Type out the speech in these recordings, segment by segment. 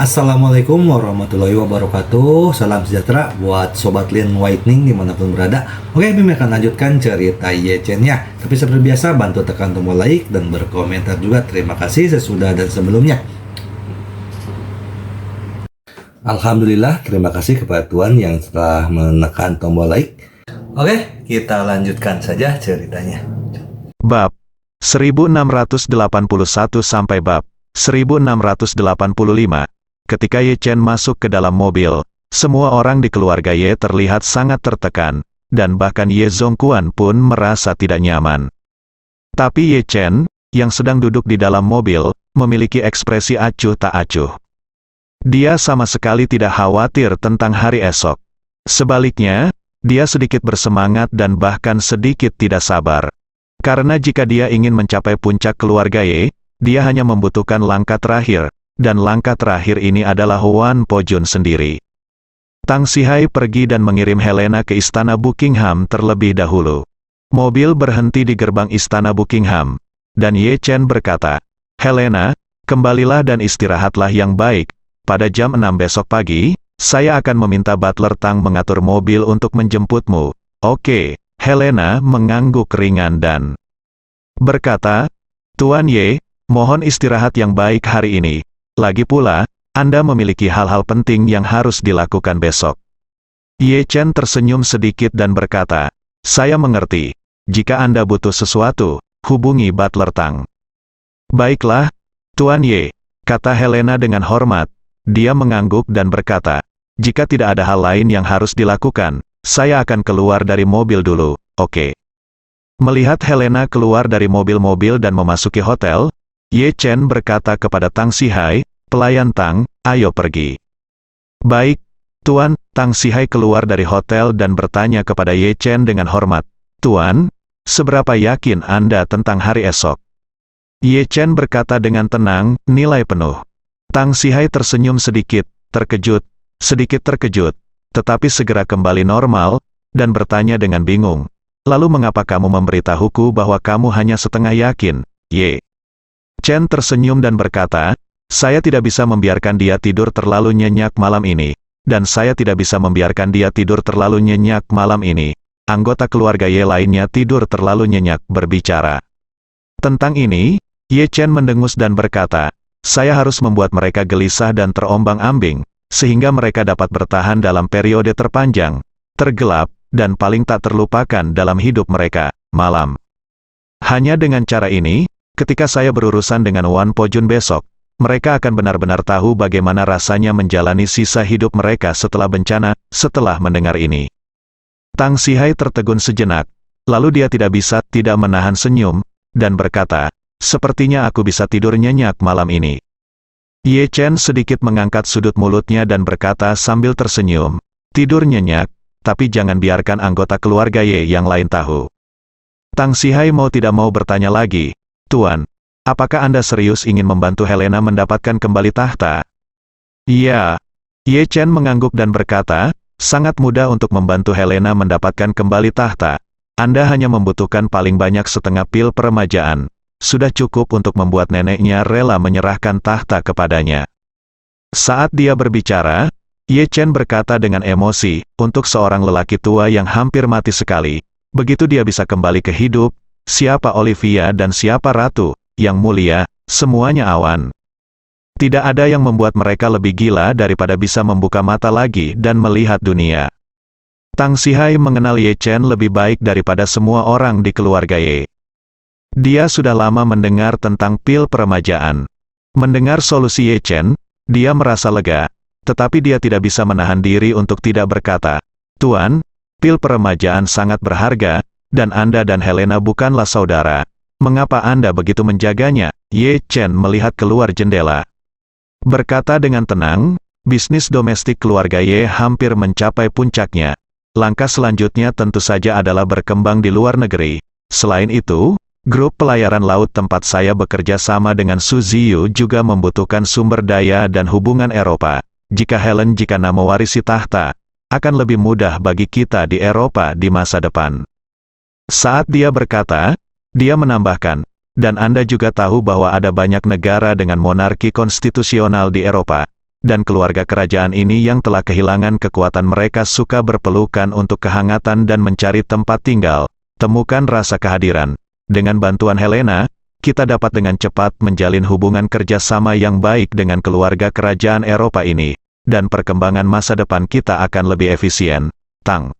Assalamualaikum warahmatullahi wabarakatuh. Salam sejahtera buat Sobat Lin Whitening dimanapun berada. Oke, Bim akan lanjutkan cerita Yechen-nya. Tapi seperti biasa, bantu tekan tombol like dan berkomentar juga. Terima kasih sesudah dan sebelumnya. Alhamdulillah, terima kasih kepada Tuhan yang telah menekan tombol like. Oke, kita lanjutkan saja ceritanya. Bab 1681 sampai bab 1685. Ketika Ye Chen masuk ke dalam mobil, semua orang di keluarga Ye terlihat sangat tertekan, dan bahkan Ye Zongquan pun merasa tidak nyaman. Tapi Ye Chen, yang sedang duduk di dalam mobil, memiliki ekspresi acuh tak acuh. Dia sama sekali tidak khawatir tentang hari esok. Sebaliknya, dia sedikit bersemangat dan bahkan sedikit tidak sabar. Karena jika dia ingin mencapai puncak keluarga Ye, dia hanya membutuhkan langkah terakhir, dan langkah terakhir ini adalah Wan Po-jun sendiri. Tang Sihai pergi dan mengirim Helena ke istana Buckingham terlebih dahulu. Mobil berhenti di gerbang istana Buckingham, dan Ye Chen berkata, "Helena, kembalilah dan istirahatlah yang baik. Pada jam 6 besok pagi, saya akan meminta butler Tang mengatur mobil untuk menjemputmu." "Oke." Helena mengangguk ringan dan berkata, "Tuan Ye, mohon istirahat yang baik hari ini. Lagi pula, Anda memiliki hal-hal penting yang harus dilakukan besok." Ye Chen tersenyum sedikit dan berkata, "Saya mengerti. Jika Anda butuh sesuatu, hubungi butler Tang." "Baiklah, Tuan Ye," kata Helena dengan hormat. Dia mengangguk dan berkata, "Jika tidak ada hal lain yang harus dilakukan, saya akan keluar dari mobil dulu, oke?" Melihat Helena keluar dari mobil-mobil dan memasuki hotel, Ye Chen berkata kepada Tang Sihai, "Pelayan Tang, ayo pergi." "Baik, Tuan." Tang Sihai keluar dari hotel dan bertanya kepada Ye Chen dengan hormat, "Tuan, seberapa yakin Anda tentang hari esok?" Ye Chen berkata dengan tenang, "Nilai penuh." Tang Sihai tersenyum sedikit terkejut, tetapi segera kembali normal, dan bertanya dengan bingung, "Lalu mengapa kamu memberitahuku bahwa kamu hanya setengah yakin, Ye?" Chen tersenyum dan berkata, "Saya tidak bisa membiarkan dia tidur terlalu nyenyak malam ini, dan saya tidak bisa membiarkan dia tidur terlalu nyenyak malam ini. Anggota keluarga Ye lainnya tidur terlalu nyenyak." Berbicara tentang ini, Ye Chen mendengus dan berkata, "Saya harus membuat mereka gelisah dan terombang-ambing, sehingga mereka dapat bertahan dalam periode terpanjang, tergelap, dan paling tak terlupakan dalam hidup mereka, malam. Hanya dengan cara ini, ketika saya berurusan dengan Wan Po-jun besok, mereka akan benar-benar tahu bagaimana rasanya menjalani sisa hidup mereka setelah bencana." Setelah mendengar ini, Tang Sihai tertegun sejenak, lalu dia tidak menahan senyum, dan berkata, "Sepertinya aku bisa tidur nyenyak malam ini." Ye Chen sedikit mengangkat sudut mulutnya dan berkata sambil tersenyum, "Tidur nyenyak, tapi jangan biarkan anggota keluarga Ye yang lain tahu." Tang Sihai mau tidak mau bertanya lagi, "Tuan, apakah Anda serius ingin membantu Helena mendapatkan kembali tahta?" "Iya." Ye Chen mengangguk dan berkata, "Sangat mudah untuk membantu Helena mendapatkan kembali tahta. Anda hanya membutuhkan paling banyak setengah pil peremajaan. Sudah cukup untuk membuat neneknya rela menyerahkan tahta kepadanya." Saat dia berbicara, Ye Chen berkata dengan emosi, "Untuk seorang lelaki tua yang hampir mati sekali, begitu dia bisa kembali ke hidup, siapa Olivia dan siapa Ratu, yang mulia, semuanya awan. Tidak ada yang membuat mereka lebih gila daripada bisa membuka mata lagi dan melihat dunia." Tang Sihai mengenal Ye Chen lebih baik daripada semua orang di keluarga Ye. Dia sudah lama mendengar tentang pil peremajaan. Mendengar solusi Ye Chen, dia merasa lega, tetapi dia tidak bisa menahan diri untuk tidak berkata, "Tuan, pil peremajaan sangat berharga, dan Anda dan Helena bukanlah saudara. Mengapa Anda begitu menjaganya?" Ye Chen melihat keluar jendela. Berkata dengan tenang, bisnis domestik keluarga Ye hampir mencapai puncaknya. Langkah selanjutnya tentu saja adalah berkembang di luar negeri. Selain itu, grup pelayaran laut tempat saya bekerja sama dengan Su Ziyu juga membutuhkan sumber daya dan hubungan Eropa. Jika Helena mewarisi tahta, akan lebih mudah bagi kita di Eropa di masa depan. Saat dia berkata, dia menambahkan, Dan Anda juga tahu bahwa ada banyak negara dengan monarki konstitusional di Eropa. dan keluarga kerajaan ini yang telah kehilangan kekuatan mereka suka berpelukan untuk kehangatan dan mencari tempat tinggal. Temukan rasa kehadiran. Dengan bantuan Helena, kita dapat dengan cepat menjalin hubungan kerjasama yang baik dengan keluarga kerajaan Eropa ini, dan perkembangan masa depan kita akan lebih efisien. Tang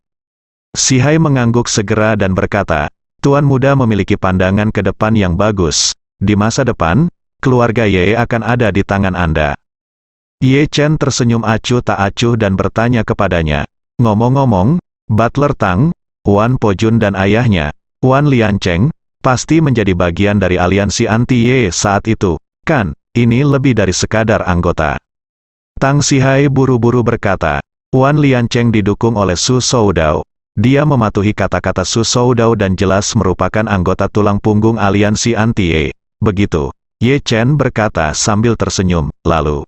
Sihai mengangguk segera dan berkata, Tuan Muda memiliki pandangan ke depan yang bagus. Di masa depan, keluarga Ye akan ada di tangan Anda. Ye Chen tersenyum acuh tak acuh dan bertanya kepadanya, ngomong-ngomong, Butler Tang, Wan Po-jun dan ayahnya, Wan Liancheng, pasti menjadi bagian dari aliansi anti-Ye saat itu, kan? Ini lebih dari sekadar anggota. Tang Sihai buru-buru berkata, Wan Liancheng didukung oleh Su Soudao. Dia mematuhi kata-kata Su Soudao dan jelas merupakan anggota tulang punggung aliansi anti-Ye. Begitu, Ye Chen berkata sambil tersenyum, lalu.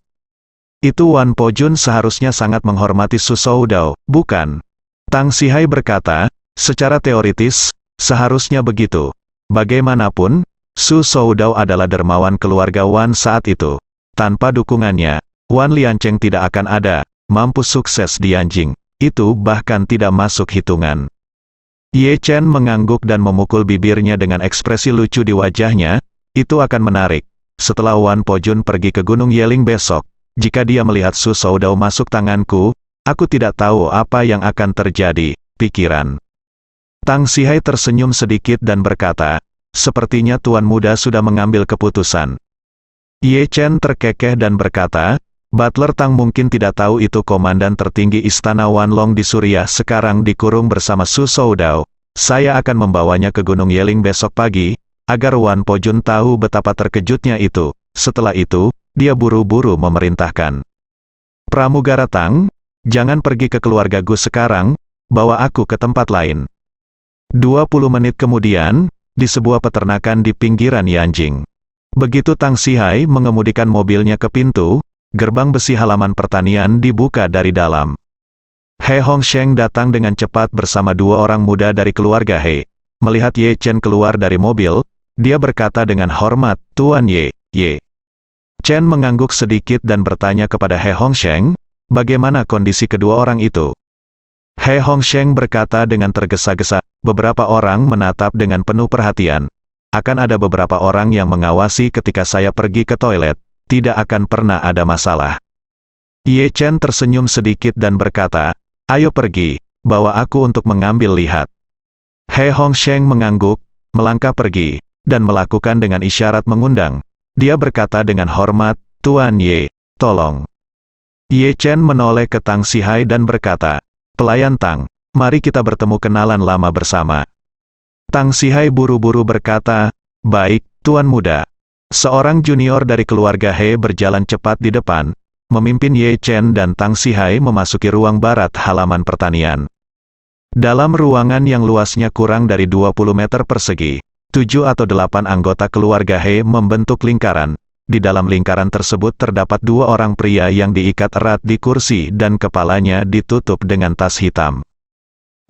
Itu Wan Po-jun seharusnya sangat menghormati Su Soudao, bukan? Tang Sihai berkata, secara teoritis, seharusnya begitu. Bagaimanapun, Su Soudao adalah dermawan keluarga Wan saat itu. Tanpa dukungannya, Wan Liancheng tidak akan ada, mampu sukses di Yanjing. Itu bahkan tidak masuk hitungan. Ye Chen mengangguk dan memukul bibirnya dengan ekspresi lucu di wajahnya. Itu akan menarik. Setelah Wan Po-jun pergi ke Gunung Yeling besok, jika dia melihat Su Soudao masuk tanganku, aku tidak tahu apa yang akan terjadi, pikiran. Tang Sihai tersenyum sedikit dan berkata, sepertinya Tuan Muda sudah mengambil keputusan. Ye Chen terkekeh dan berkata, Butler Tang mungkin tidak tahu itu komandan tertinggi Istana Wanlong di Suriah sekarang dikurung bersama Su Soudao. Saya akan membawanya ke Gunung Yeling besok pagi, agar Wan Po-jun tahu betapa terkejutnya itu. Setelah itu, dia buru-buru memerintahkan. Pramugara Tang, jangan pergi ke keluarga Gu sekarang, bawa aku ke tempat lain. 20 menit kemudian, di sebuah peternakan di pinggiran Yanjing. Begitu Tang Sihai mengemudikan mobilnya ke pintu, gerbang besi halaman pertanian dibuka dari dalam. He Hongsheng datang dengan cepat bersama dua orang muda dari keluarga He. Melihat Ye Chen keluar dari mobil, dia berkata dengan hormat, Tuan Ye, Ye. Chen mengangguk sedikit dan bertanya kepada He Hongsheng, bagaimana kondisi kedua orang itu? He Hongsheng berkata dengan tergesa-gesa, beberapa orang menatap dengan penuh perhatian. Akan ada beberapa orang yang mengawasi ketika saya pergi ke toilet, tidak akan pernah ada masalah. Ye Chen tersenyum sedikit dan berkata, ayo pergi, bawa aku untuk mengambil lihat. He Hongsheng mengangguk, melangkah pergi, dan melakukan dengan isyarat mengundang. Dia berkata dengan hormat, Tuan Ye, tolong. Ye Chen menoleh ke Tang Sihai dan berkata, Pelayan Tang, mari kita bertemu kenalan lama bersama. Tang Sihai buru-buru berkata, baik, Tuan Muda. Seorang junior dari keluarga He berjalan cepat di depan, memimpin Ye Chen dan Tang Sihai memasuki ruang barat halaman pertanian. Dalam ruangan yang luasnya kurang dari 20 meter persegi, 7 atau 8 anggota keluarga He membentuk lingkaran. Di dalam lingkaran tersebut terdapat dua orang pria yang diikat erat di kursi dan kepalanya ditutup dengan tas hitam.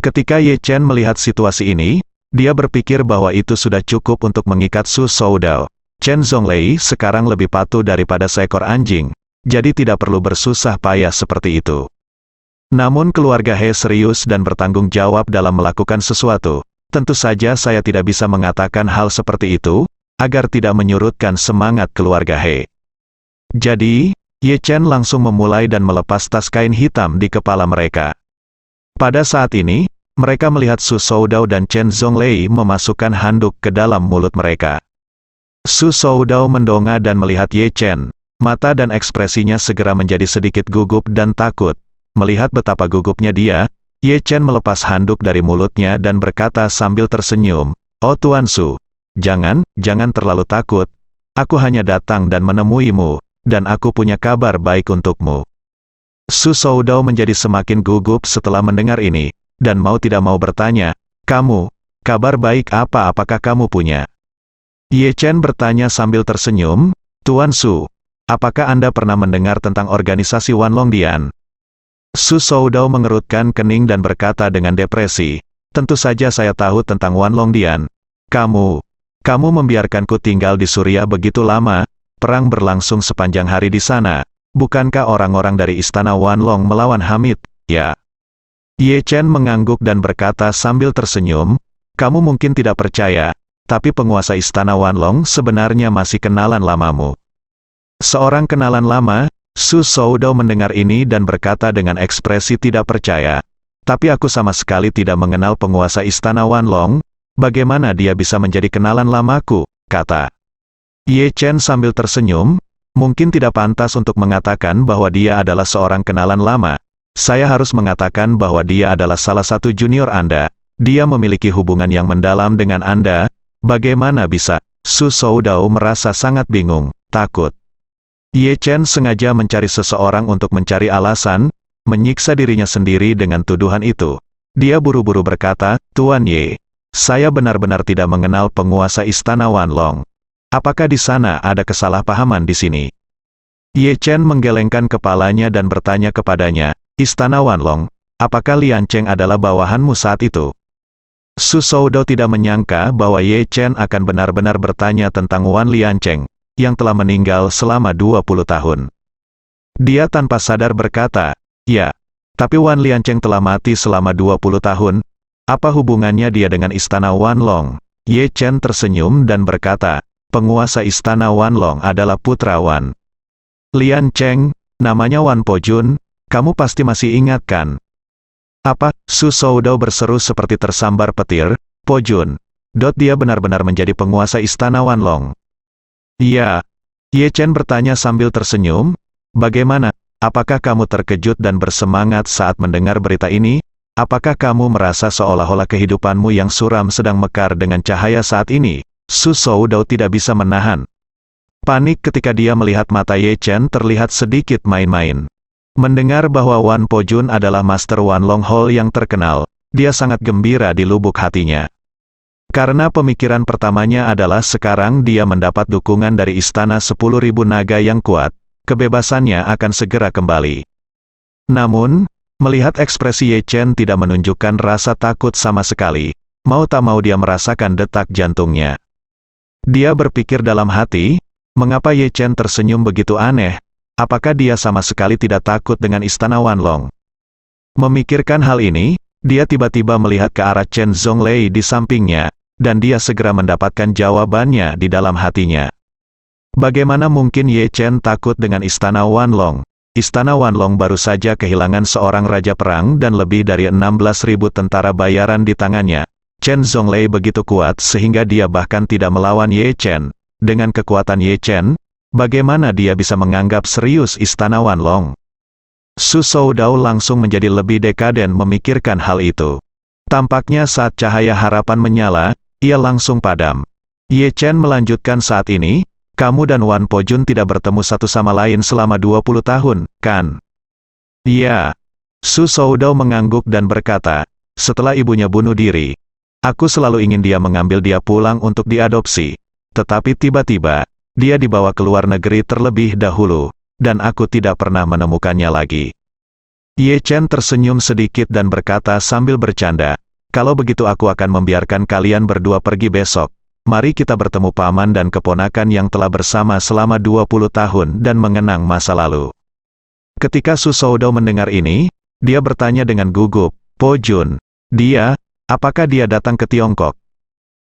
Ketika Ye Chen melihat situasi ini, dia berpikir bahwa itu sudah cukup untuk mengikat Su Soudao. Chen Zonglei sekarang lebih patuh daripada seekor anjing, jadi tidak perlu bersusah payah seperti itu. Namun keluarga He serius dan bertanggung jawab dalam melakukan sesuatu. Tentu saja saya tidak bisa mengatakan hal seperti itu, agar tidak menyurutkan semangat keluarga He. Jadi, Ye Chen langsung memulai dan melepas tas kain hitam di kepala mereka. Pada saat ini, mereka melihat Su Soudao dan Chen Zonglei memasukkan handuk ke dalam mulut mereka. Su Soudao mendongak dan melihat Ye Chen. Mata dan ekspresinya segera menjadi sedikit gugup dan takut. Melihat betapa gugupnya dia, Ye Chen melepas handuk dari mulutnya dan berkata sambil tersenyum, Oh Tuan Su, jangan terlalu takut. Aku hanya datang dan menemuimu, dan aku punya kabar baik untukmu. Su Soudao menjadi semakin gugup setelah mendengar ini, dan mau tidak mau bertanya, kabar baik apakah kamu punya? Ye Chen bertanya sambil tersenyum, Tuan Su, apakah Anda pernah mendengar tentang organisasi Wanlongdian? Su Soudao mengerutkan kening dan berkata dengan depresi, tentu saja saya tahu tentang Wanlongdian. Kamu membiarkanku tinggal di Suriah begitu lama, perang berlangsung sepanjang hari di sana, bukankah orang-orang dari Istana Wanlong melawan Hamid, ya? Ye Chen mengangguk dan berkata sambil tersenyum, kamu mungkin tidak percaya, tapi penguasa Istana Wanlong sebenarnya masih kenalan lamamu. Seorang kenalan lama, Su Soudao mendengar ini dan berkata dengan ekspresi tidak percaya. Tapi aku sama sekali tidak mengenal penguasa Istana Wanlong, bagaimana dia bisa menjadi kenalan lamaku, kata Ye Chen sambil tersenyum, mungkin tidak pantas untuk mengatakan bahwa dia adalah seorang kenalan lama. Saya harus mengatakan bahwa dia adalah salah satu junior Anda. Dia memiliki hubungan yang mendalam dengan Anda. Bagaimana bisa? Su Soudao merasa sangat bingung, takut. Ye Chen sengaja mencari seseorang untuk mencari alasan, menyiksa dirinya sendiri dengan tuduhan itu. Dia buru-buru berkata, Tuan Ye, saya benar-benar tidak mengenal penguasa Istana Wanlong. Apakah di sana ada kesalahpahaman di sini? Ye Chen menggelengkan kepalanya dan bertanya kepadanya, Istana Wanlong, apakah Lian Cheng adalah bawahanmu saat itu? Su Soudao tidak menyangka bahwa Ye Chen akan benar-benar bertanya tentang Wan Lian Cheng, yang telah meninggal selama 20 tahun. Dia tanpa sadar berkata, ya, tapi Wan Lian Cheng telah mati selama 20 tahun, apa hubungannya dia dengan Istana Wanlong? Ye Chen tersenyum dan berkata, penguasa Istana Wanlong adalah putra Wan Lian Cheng, namanya Wan Pojun, kamu pasti masih ingat kan? Apa? Su Soudao berseru seperti tersambar petir, Pojun. Dia benar-benar menjadi penguasa Istana Wanlong. Iya. Ye Chen bertanya sambil tersenyum, bagaimana? Apakah kamu terkejut dan bersemangat saat mendengar berita ini? Apakah kamu merasa seolah-olah kehidupanmu yang suram sedang mekar dengan cahaya saat ini? Su Soudao tidak bisa menahan panik ketika dia melihat mata Ye Chen terlihat sedikit main-main. Mendengar bahwa Wan Pojun adalah Master Wanlong Hall yang terkenal, dia sangat gembira di lubuk hatinya. Karena pemikiran pertamanya adalah sekarang dia mendapat dukungan dari Istana 10.000 Naga yang kuat, kebebasannya akan segera kembali. Namun, melihat ekspresi Ye Chen tidak menunjukkan rasa takut sama sekali, mau tak mau dia merasakan detak jantungnya. Dia berpikir dalam hati, mengapa Ye Chen tersenyum begitu aneh? Apakah dia sama sekali tidak takut dengan Istana Wanlong? Memikirkan hal ini, dia tiba-tiba melihat ke arah Chen Zhonglei di sampingnya, dan dia segera mendapatkan jawabannya di dalam hatinya. Bagaimana mungkin Ye Chen takut dengan Istana Wanlong? Istana Wanlong baru saja kehilangan seorang raja perang dan lebih dari 16.000 tentara bayaran di tangannya. Chen Zhonglei begitu kuat sehingga dia bahkan tidak melawan Ye Chen. Dengan kekuatan Ye Chen, bagaimana dia bisa menganggap serius Istana Wanlong? Su Soudao langsung menjadi lebih dekaden memikirkan hal itu. Tampaknya saat cahaya harapan menyala, ia langsung padam. Ye Chen melanjutkan saat ini, kamu dan Wan Pojun tidak bertemu satu sama lain selama 20 tahun, kan? Iya. Su Soudao mengangguk dan berkata, setelah ibunya bunuh diri, aku selalu ingin dia mengambil dia pulang untuk diadopsi. Tetapi tiba-tiba, dia dibawa ke luar negeri terlebih dahulu, dan aku tidak pernah menemukannya lagi. Ye Chen tersenyum sedikit dan berkata sambil bercanda, kalau begitu aku akan membiarkan kalian berdua pergi besok. Mari kita bertemu paman dan keponakan yang telah bersama selama 20 tahun dan mengenang masa lalu. Ketika Su Soudao mendengar ini, dia bertanya dengan gugup, Pojun, apakah dia datang ke Tiongkok?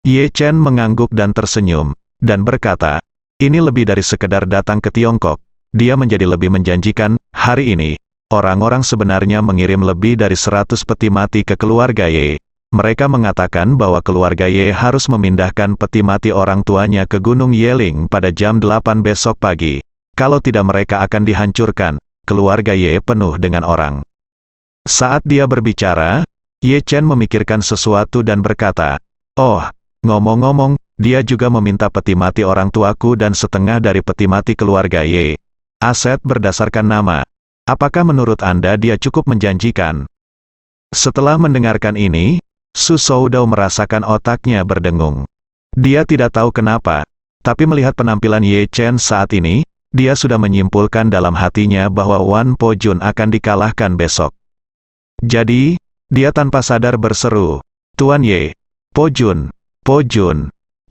Ye Chen mengangguk dan tersenyum, dan berkata, ini lebih dari sekedar datang ke Tiongkok. Dia menjadi lebih menjanjikan. Hari ini, orang-orang sebenarnya mengirim lebih dari 100 peti mati ke keluarga Ye. Mereka mengatakan bahwa keluarga Ye harus memindahkan peti mati orang tuanya ke Gunung Yeling pada jam 8 besok pagi. Kalau tidak mereka akan dihancurkan. Keluarga Ye penuh dengan orang. Saat dia berbicara, Ye Chen memikirkan sesuatu dan berkata, oh, ngomong-ngomong, dia juga meminta peti mati orang tuaku dan setengah dari peti mati keluarga Ye. Aset berdasarkan nama. Apakah menurut Anda dia cukup menjanjikan? Setelah mendengarkan ini, Su Soudao merasakan otaknya berdengung. Dia tidak tahu kenapa, tapi melihat penampilan Ye Chen saat ini, dia sudah menyimpulkan dalam hatinya bahwa Wan Pojun akan dikalahkan besok. Jadi, dia tanpa sadar berseru, Tuan Ye, Pojun.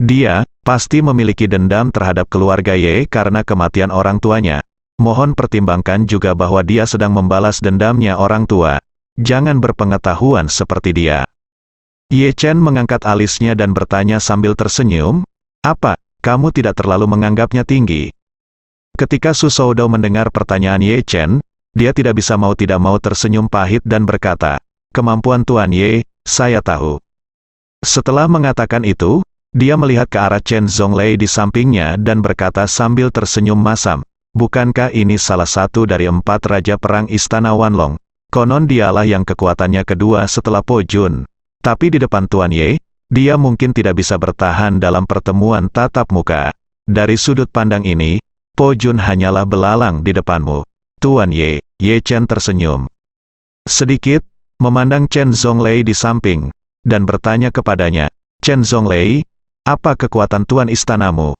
Dia pasti memiliki dendam terhadap keluarga Ye karena kematian orang tuanya. mohon pertimbangkan juga bahwa dia sedang membalas dendamnya orang tua. Jangan berpengetahuan seperti dia. Ye Chen mengangkat alisnya dan bertanya sambil tersenyum, apa, kamu tidak terlalu menganggapnya tinggi? Ketika Su Soudao mendengar pertanyaan Ye Chen, dia tidak bisa mau tidak mau tersenyum pahit dan berkata, kemampuan Tuan Ye, saya tahu. Setelah mengatakan itu, dia melihat ke arah Chen Zhonglei di sampingnya dan berkata sambil tersenyum masam, bukankah ini salah satu dari 4 raja perang Istana Wanlong? Konon dialah yang kekuatannya kedua setelah Po Jun. Tapi di depan Tuan Ye, dia mungkin tidak bisa bertahan dalam pertemuan tatap muka. Dari sudut pandang ini, Po Jun hanyalah belalang di depanmu. Tuan Ye, Ye Chen tersenyum sedikit, memandang Chen Zhonglei di samping, dan bertanya kepadanya, Chen Zhonglei, apa kekuatan Tuan Istanamu?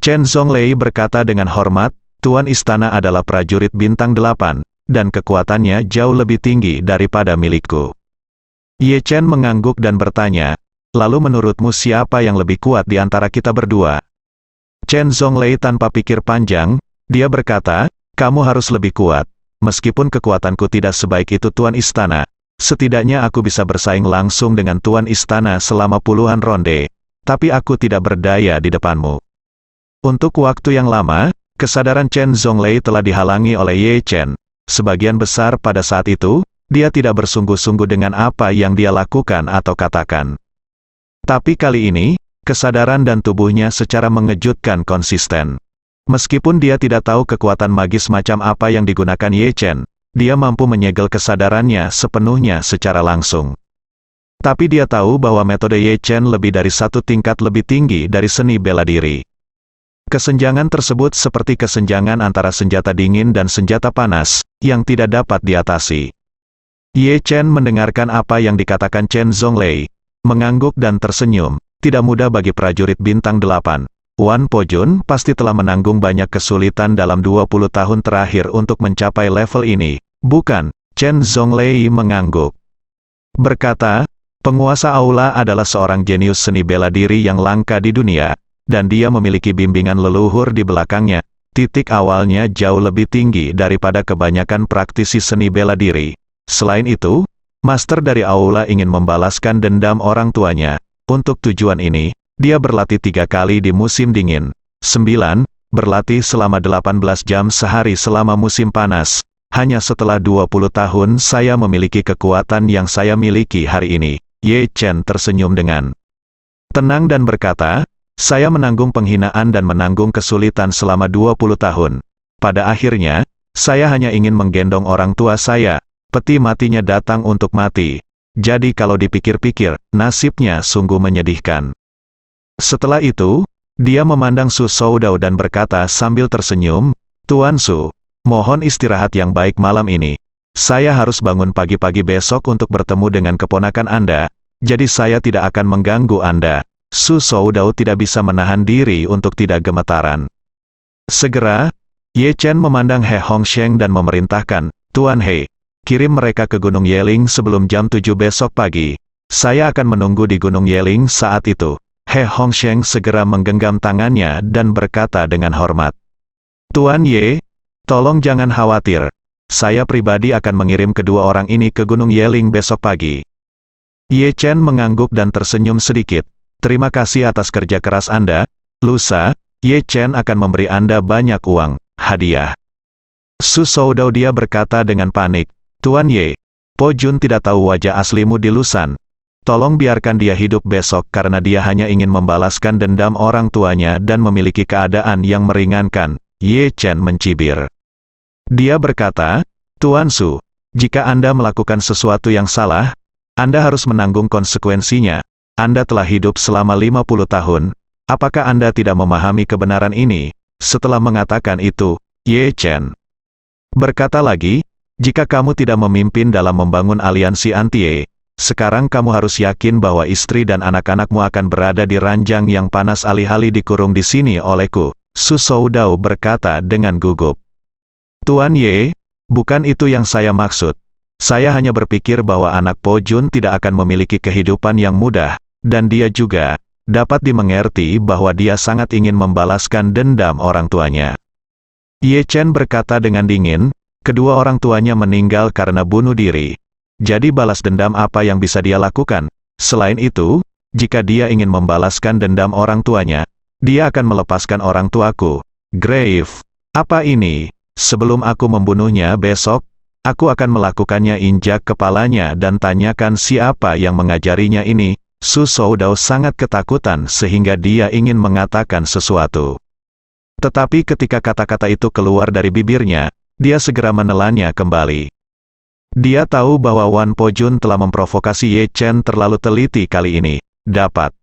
Chen Zhonglei berkata dengan hormat, Tuan Istana adalah prajurit bintang 8, dan kekuatannya jauh lebih tinggi daripada milikku. Ye Chen mengangguk dan bertanya, lalu menurutmu siapa yang lebih kuat di antara kita berdua? Chen Zhonglei tanpa pikir panjang, dia berkata, kamu harus lebih kuat. Meskipun kekuatanku tidak sebaik itu Tuan Istana, setidaknya aku bisa bersaing langsung dengan Tuan Istana selama puluhan ronde, tapi aku tidak berdaya di depanmu. Untuk waktu yang lama, kesadaran Chen Zhonglei telah dihalangi oleh Ye Chen. Sebagian besar pada saat itu, dia tidak bersungguh-sungguh dengan apa yang dia lakukan atau katakan. Tapi kali ini, kesadaran dan tubuhnya secara mengejutkan konsisten. Meskipun dia tidak tahu kekuatan magis macam apa yang digunakan Ye Chen, dia mampu menyegel kesadarannya sepenuhnya secara langsung. Tapi dia tahu bahwa metode Ye Chen lebih dari 1 tingkat lebih tinggi dari seni bela diri. Kesenjangan tersebut seperti kesenjangan antara senjata dingin dan senjata panas, yang tidak dapat diatasi. Ye Chen mendengarkan apa yang dikatakan Chen Zhonglei, mengangguk dan tersenyum. Tidak mudah bagi prajurit bintang 8. Wan Po Jun pasti telah menanggung banyak kesulitan dalam 20 tahun terakhir untuk mencapai level ini, bukan? Chen Zhonglei mengangguk. Berkata, penguasa aula adalah seorang jenius seni bela diri yang langka di dunia, dan dia memiliki bimbingan leluhur di belakangnya. Titik awalnya jauh lebih tinggi daripada kebanyakan praktisi seni bela diri. Selain itu, master dari aula ingin membalaskan dendam orang tuanya. Untuk tujuan ini, dia berlatih 3 kali di musim dingin. 9. Berlatih selama 18 jam sehari selama musim panas. Hanya setelah 20 tahun saya memiliki kekuatan yang saya miliki hari ini. Ye Chen tersenyum dengan tenang dan berkata, saya menanggung penghinaan dan menanggung kesulitan selama 20 tahun. Pada akhirnya, saya hanya ingin menggendong orang tua saya. Peti matinya datang untuk mati. Jadi kalau dipikir-pikir, nasibnya sungguh menyedihkan. Setelah itu, dia memandang Su Soudao dan berkata sambil tersenyum, Tuan Su, mohon istirahat yang baik malam ini. Saya harus bangun pagi-pagi besok untuk bertemu dengan keponakan Anda, jadi saya tidak akan mengganggu Anda. Su Soudao tidak bisa menahan diri untuk tidak gemetaran. Segera, Ye Chen memandang He Hongsheng dan memerintahkan, Tuan He, kirim mereka ke Gunung Yeling sebelum jam 7 besok pagi. Saya akan menunggu di Gunung Yeling saat itu. He Hongsheng segera menggenggam tangannya dan berkata dengan hormat. Tuan Ye, tolong jangan khawatir. Saya pribadi akan mengirim kedua orang ini ke Gunung Yeling besok pagi. Ye Chen mengangguk dan tersenyum sedikit. Terima kasih atas kerja keras Anda. Lusa, Ye Chen akan memberi Anda banyak uang, hadiah. Su Soudao dia berkata dengan panik. Tuan Ye, Po Jun tidak tahu wajah aslimu di Lusan. Tolong biarkan dia hidup besok karena dia hanya ingin membalaskan dendam orang tuanya dan memiliki keadaan yang meringankan. Ye Chen mencibir. Dia berkata, Tuan Su, jika Anda melakukan sesuatu yang salah, Anda harus menanggung konsekuensinya. Anda telah hidup selama 50 tahun. Apakah Anda tidak memahami kebenaran ini? Setelah mengatakan itu, Ye Chen berkata lagi, jika kamu tidak memimpin dalam membangun aliansi anti-Ye, sekarang kamu harus yakin bahwa istri dan anak-anakmu akan berada di ranjang yang panas alih-alih dikurung di sini olehku. Su Soudao berkata dengan gugup. Tuan Ye, bukan itu yang saya maksud. Saya hanya berpikir bahwa anak Po Jun tidak akan memiliki kehidupan yang mudah, dan dia juga dapat dimengerti bahwa dia sangat ingin membalaskan dendam orang tuanya. Ye Chen berkata dengan dingin, kedua orang tuanya meninggal karena bunuh diri. Jadi balas dendam apa yang bisa dia lakukan? Selain itu, jika dia ingin membalaskan dendam orang tuanya, dia akan melepaskan orang tuaku. Grave. Apa ini? Sebelum aku membunuhnya besok, aku akan melakukannya, injak kepalanya dan tanyakan siapa yang mengajarinya ini. Su Soudao sangat ketakutan sehingga dia ingin mengatakan sesuatu. Tetapi ketika kata-kata itu keluar dari bibirnya, dia segera menelannya kembali. Dia tahu bahwa Wan Pojun telah memprovokasi Ye Chen terlalu teliti kali ini. Dapat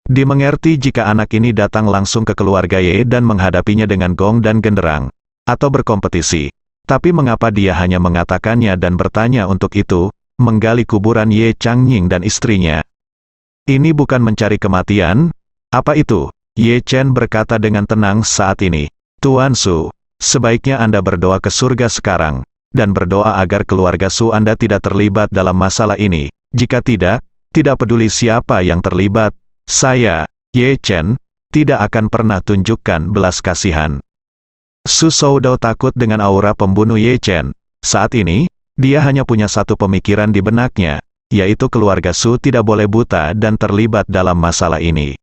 dimengerti jika anak ini datang langsung ke keluarga Ye dan menghadapinya dengan gong dan genderang, atau berkompetisi. Tapi mengapa dia hanya mengatakannya dan bertanya untuk itu, menggali kuburan Ye Changnying dan istrinya? Ini bukan mencari kematian? Apa itu? Ye Chen berkata dengan tenang saat ini. Tuan Su, sebaiknya Anda berdoa ke surga sekarang, dan berdoa agar keluarga Su Anda tidak terlibat dalam masalah ini. Jika tidak peduli siapa yang terlibat, saya, Ye Chen, tidak akan pernah tunjukkan belas kasihan. Su Soudao takut dengan aura pembunuh Ye Chen. Saat ini, dia hanya punya satu pemikiran di benaknya, yaitu keluarga Su tidak boleh buta dan terlibat dalam masalah ini.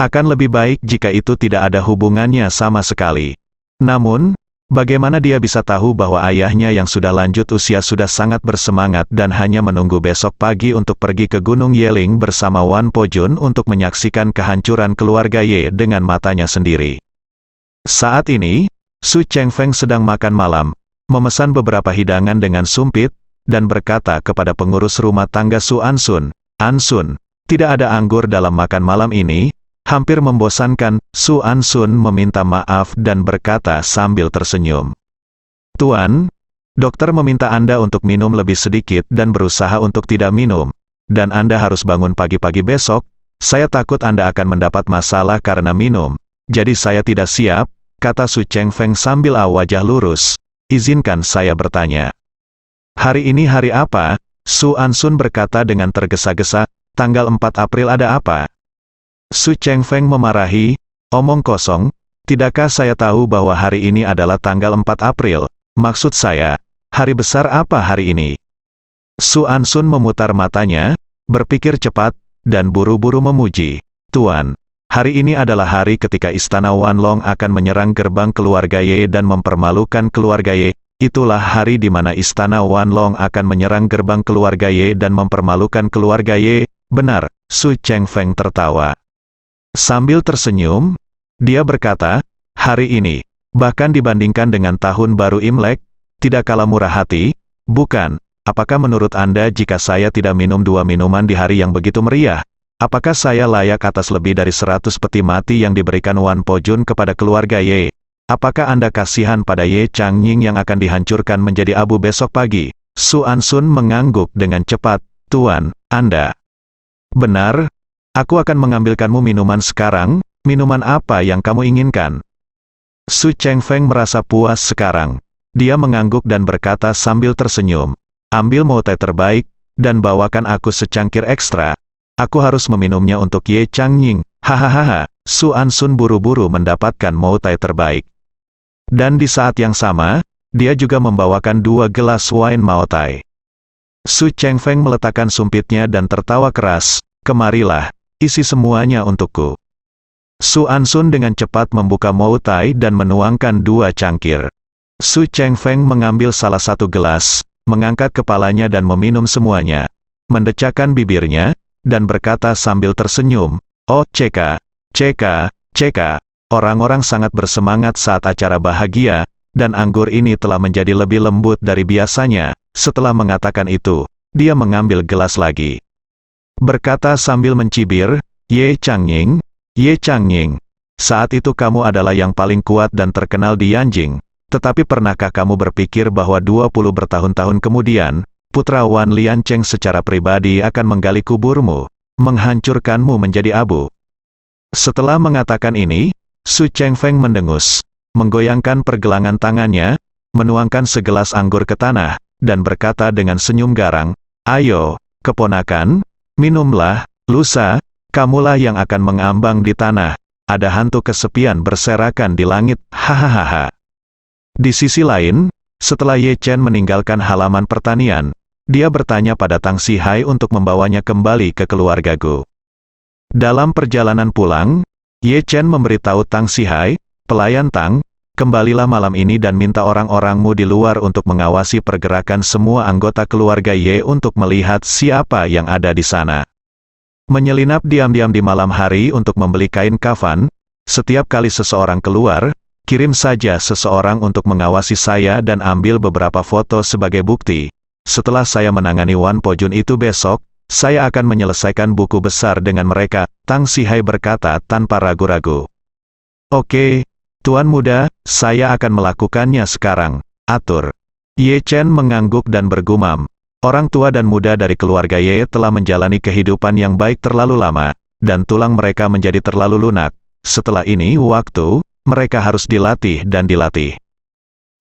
Akan lebih baik jika itu tidak ada hubungannya sama sekali. Namun, bagaimana dia bisa tahu bahwa ayahnya yang sudah lanjut usia sudah sangat bersemangat dan hanya menunggu besok pagi untuk pergi ke Gunung Yeling bersama Wan Pojun untuk menyaksikan kehancuran keluarga Ye dengan matanya sendiri. Saat ini, Su Chengfeng sedang makan malam, memesan beberapa hidangan dengan sumpit, dan berkata kepada pengurus rumah tangga Su Ansun, "Ansun, tidak ada anggur dalam makan malam ini." Hampir membosankan, Su Ansun meminta maaf dan berkata sambil tersenyum. "Tuan, dokter meminta Anda untuk minum lebih sedikit dan berusaha untuk tidak minum. Dan Anda harus bangun pagi-pagi besok, saya takut Anda akan mendapat masalah karena minum. Jadi saya tidak siap," kata Su Chengfeng sambil wajah lurus. "Izinkan saya bertanya. Hari ini hari apa?" Su Ansun berkata dengan tergesa-gesa, "Tanggal 4 April ada apa?" Su Chengfeng memarahi, "Omong kosong, tidakkah saya tahu bahwa hari ini adalah tanggal 4 April? Maksud saya, hari besar apa hari ini?" Su Ansun memutar matanya, berpikir cepat, dan buru-buru memuji, "Tuan, hari ini adalah hari ketika Istana Wanlong akan menyerang gerbang keluarga Ye dan mempermalukan keluarga Ye. Itulah hari di mana Istana Wanlong akan menyerang gerbang keluarga Ye dan mempermalukan keluarga Ye." "Benar," Su Chengfeng tertawa. Sambil tersenyum, dia berkata, "Hari ini, bahkan dibandingkan dengan tahun baru Imlek, tidak kalah murah hati, bukan? Apakah menurut Anda jika saya tidak minum 2 minuman di hari yang begitu meriah? Apakah saya layak atas lebih dari 100 peti mati yang diberikan Wan Pojun kepada keluarga Ye? Apakah Anda kasihan pada Ye Changnying yang akan dihancurkan menjadi abu besok pagi?" Su Ansun mengangguk dengan cepat, "Tuan, Anda benar. Aku akan mengambilkanmu minuman sekarang. Minuman apa yang kamu inginkan?" Su Chengfeng merasa puas sekarang. Dia mengangguk dan berkata sambil tersenyum, "Ambil mau teh terbaik, dan bawakan aku secangkir ekstra. Aku harus meminumnya untuk Ye Changnying." Hahaha. Su Ansun buru-buru mendapatkan mau teh terbaik. Dan di saat yang sama, dia juga membawakan 2 gelas wine Mao Tai. Su Chengfeng meletakkan sumpitnya dan tertawa keras, "Kemarilah. Isi semuanya untukku." Su Ansun dengan cepat membuka Mao Tai dan menuangkan 2 cangkir. Su Chengfeng mengambil salah satu gelas, mengangkat kepalanya dan meminum semuanya, mendecakkan bibirnya, dan berkata sambil tersenyum, "Oh, Ceka, Ceka, Ceka." Orang-orang sangat bersemangat saat acara bahagia, dan anggur ini telah menjadi lebih lembut dari biasanya. Setelah mengatakan itu, dia mengambil gelas lagi. Berkata sambil mencibir, "Ye Changnying, Ye Changnying, saat itu kamu adalah yang paling kuat dan terkenal di Yanjing. Tetapi pernahkah kamu berpikir bahwa 20 bertahun-tahun kemudian, putra Wan Liancheng secara pribadi akan menggali kuburmu, menghancurkanmu menjadi abu?" Setelah mengatakan ini, Su Chengfeng mendengus, menggoyangkan pergelangan tangannya, menuangkan segelas anggur ke tanah, dan berkata dengan senyum garang, "Ayo, keponakan, minumlah, lusa, kamulah yang akan mengambang di tanah, ada hantu kesepian berserakan di langit, hahaha." Di sisi lain, setelah Ye Chen meninggalkan halaman pertanian, dia bertanya pada Tang Sihai untuk membawanya kembali ke keluarga Gu. Dalam perjalanan pulang, Ye Chen memberitahu Tang Sihai, "Pelayan Tang, kembalilah malam ini dan minta orang-orangmu di luar untuk mengawasi pergerakan semua anggota keluarga Ye untuk melihat siapa yang ada di sana." Menyelinap diam-diam di malam hari untuk membeli kain kafan, setiap kali seseorang keluar, kirim saja seseorang untuk mengawasi saya dan ambil beberapa foto sebagai bukti. Setelah saya menangani Wan Po Jun itu besok, saya akan menyelesaikan buku besar dengan mereka, Tang Sihai berkata tanpa ragu-ragu. "Oke, Tuan Muda, saya akan melakukannya sekarang. Atur." Ye Chen mengangguk dan bergumam. Orang tua dan muda dari keluarga Ye telah menjalani kehidupan yang baik terlalu lama, dan tulang mereka menjadi terlalu lunak. Setelah ini waktu, mereka harus dilatih dan dilatih.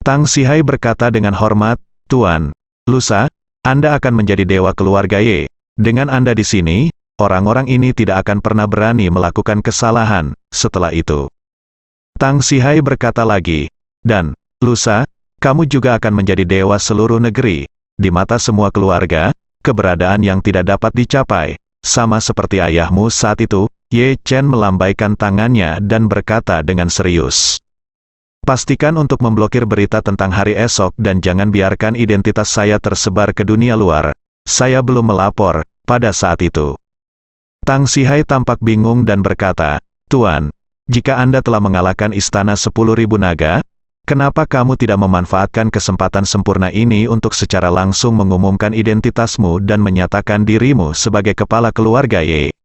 Tang Sihai berkata dengan hormat, "Tuan, lusa, Anda akan menjadi dewa keluarga Ye. Dengan Anda di sini, orang-orang ini tidak akan pernah berani melakukan kesalahan." Setelah itu, Tang Sihai berkata lagi, "Dan, lusa, kamu juga akan menjadi dewa seluruh negeri. Di mata semua keluarga, keberadaan yang tidak dapat dicapai. Sama seperti ayahmu saat itu." Ye Chen melambaikan tangannya dan berkata dengan serius, "Pastikan untuk memblokir berita tentang hari esok dan jangan biarkan identitas saya tersebar ke dunia luar. Saya belum melapor pada saat itu." Tang Sihai tampak bingung dan berkata, "Tuan, jika Anda telah mengalahkan istana 10.000 naga, kenapa kamu tidak memanfaatkan kesempatan sempurna ini untuk secara langsung mengumumkan identitasmu dan menyatakan dirimu sebagai kepala keluarga Ye?"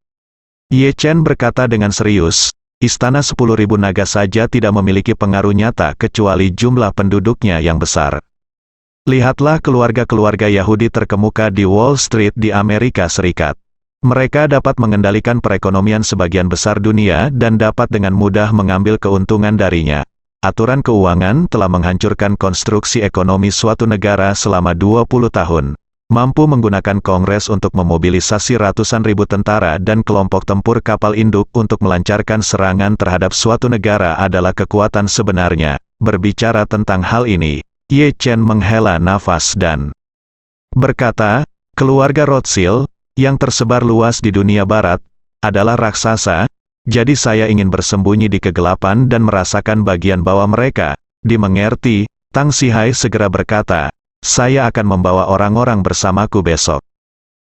Ye Chen berkata dengan serius, "Istana 10.000 naga saja tidak memiliki pengaruh nyata kecuali jumlah penduduknya yang besar. Lihatlah keluarga-keluarga Yahudi terkemuka di Wall Street di Amerika Serikat. Mereka dapat mengendalikan perekonomian sebagian besar dunia dan dapat dengan mudah mengambil keuntungan darinya. Aturan keuangan telah menghancurkan konstruksi ekonomi suatu negara selama 20 tahun. Mampu menggunakan Kongres untuk memobilisasi ratusan ribu tentara dan kelompok tempur kapal induk untuk melancarkan serangan terhadap suatu negara adalah kekuatan sebenarnya. Berbicara tentang hal ini, Ye Chen menghela nafas dan berkata, keluarga Rothschild, yang tersebar luas di dunia barat, adalah raksasa, jadi saya ingin bersembunyi di kegelapan dan merasakan bagian bawah mereka. Dimengerti, Tang Sihai segera berkata, saya akan membawa orang-orang bersamaku besok.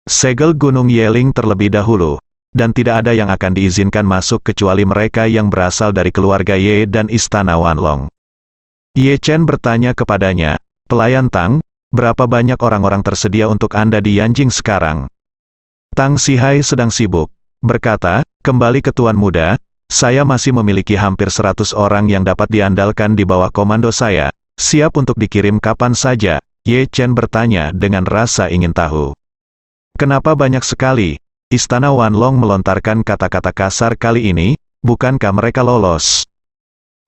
Segel Gunung Yeling terlebih dahulu, dan tidak ada yang akan diizinkan masuk kecuali mereka yang berasal dari keluarga Ye dan Istana Wanlong. Ye Chen bertanya kepadanya, pelayan Tang, berapa banyak orang-orang tersedia untuk Anda di Yanjing sekarang? Tang Sihai sedang sibuk, berkata, kembali ke Tuan Muda, saya masih memiliki hampir 100 orang yang dapat diandalkan di bawah komando saya, siap untuk dikirim kapan saja. Ye Chen bertanya dengan rasa ingin tahu. Kenapa banyak sekali? Istana Wanlong melontarkan kata-kata kasar kali ini, bukankah mereka lolos?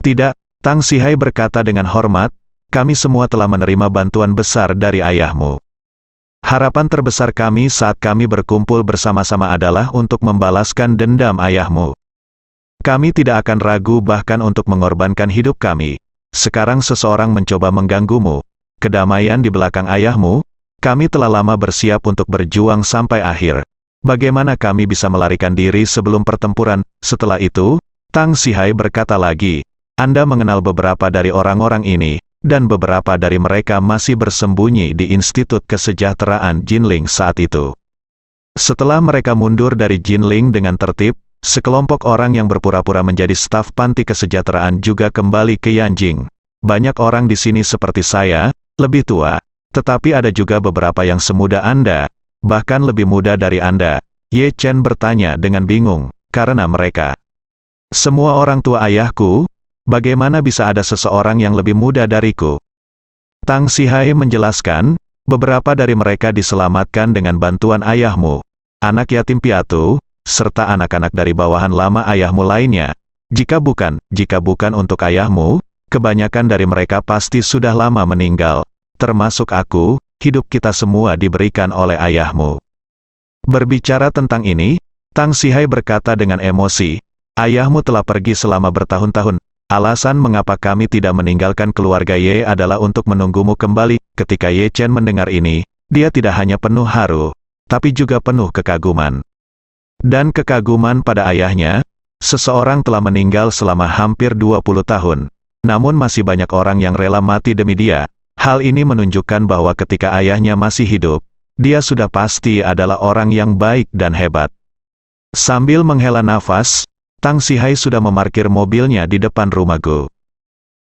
Tidak, Tang Sihai berkata dengan hormat, kami semua telah menerima bantuan besar dari ayahmu. Harapan terbesar kami saat kami berkumpul bersama-sama adalah untuk membalaskan dendam ayahmu. Kami tidak akan ragu bahkan untuk mengorbankan hidup kami. Sekarang seseorang mencoba mengganggumu. Kedamaian di belakang ayahmu, kami telah lama bersiap untuk berjuang sampai akhir. Bagaimana kami bisa melarikan diri sebelum pertempuran? Setelah itu, Tang Sihai berkata lagi, Anda mengenal beberapa dari orang-orang ini, dan beberapa dari mereka masih bersembunyi di Institut Kesejahteraan Jinling saat itu. Setelah mereka mundur dari Jinling dengan tertib, sekelompok orang yang berpura-pura menjadi staf panti kesejahteraan juga kembali ke Yanjing. Banyak orang di sini seperti saya, lebih tua, tetapi ada juga beberapa yang semuda Anda, bahkan lebih muda dari Anda. Ye Chen bertanya dengan bingung, karena mereka semua orang tua ayahku. Bagaimana bisa ada seseorang yang lebih muda dariku? Tang Sihai menjelaskan, beberapa dari mereka diselamatkan dengan bantuan ayahmu, anak yatim piatu, serta anak-anak dari bawahan lama ayahmu lainnya. Jika bukan untuk ayahmu, kebanyakan dari mereka pasti sudah lama meninggal. Termasuk aku, hidup kita semua diberikan oleh ayahmu. Berbicara tentang ini, Tang Sihai berkata dengan emosi, ayahmu telah pergi selama bertahun-tahun. Alasan mengapa kami tidak meninggalkan keluarga Ye adalah untuk menunggumu kembali." Ketika Ye Chen mendengar ini, dia tidak hanya penuh haru, tapi juga penuh kekaguman. Dan kekaguman pada ayahnya, seseorang telah meninggal selama hampir 20 tahun. Namun masih banyak orang yang rela mati demi dia. Hal ini menunjukkan bahwa ketika ayahnya masih hidup, dia sudah pasti adalah orang yang baik dan hebat. Sambil menghela nafas, Tang Sihai sudah memarkir mobilnya di depan rumah Gu.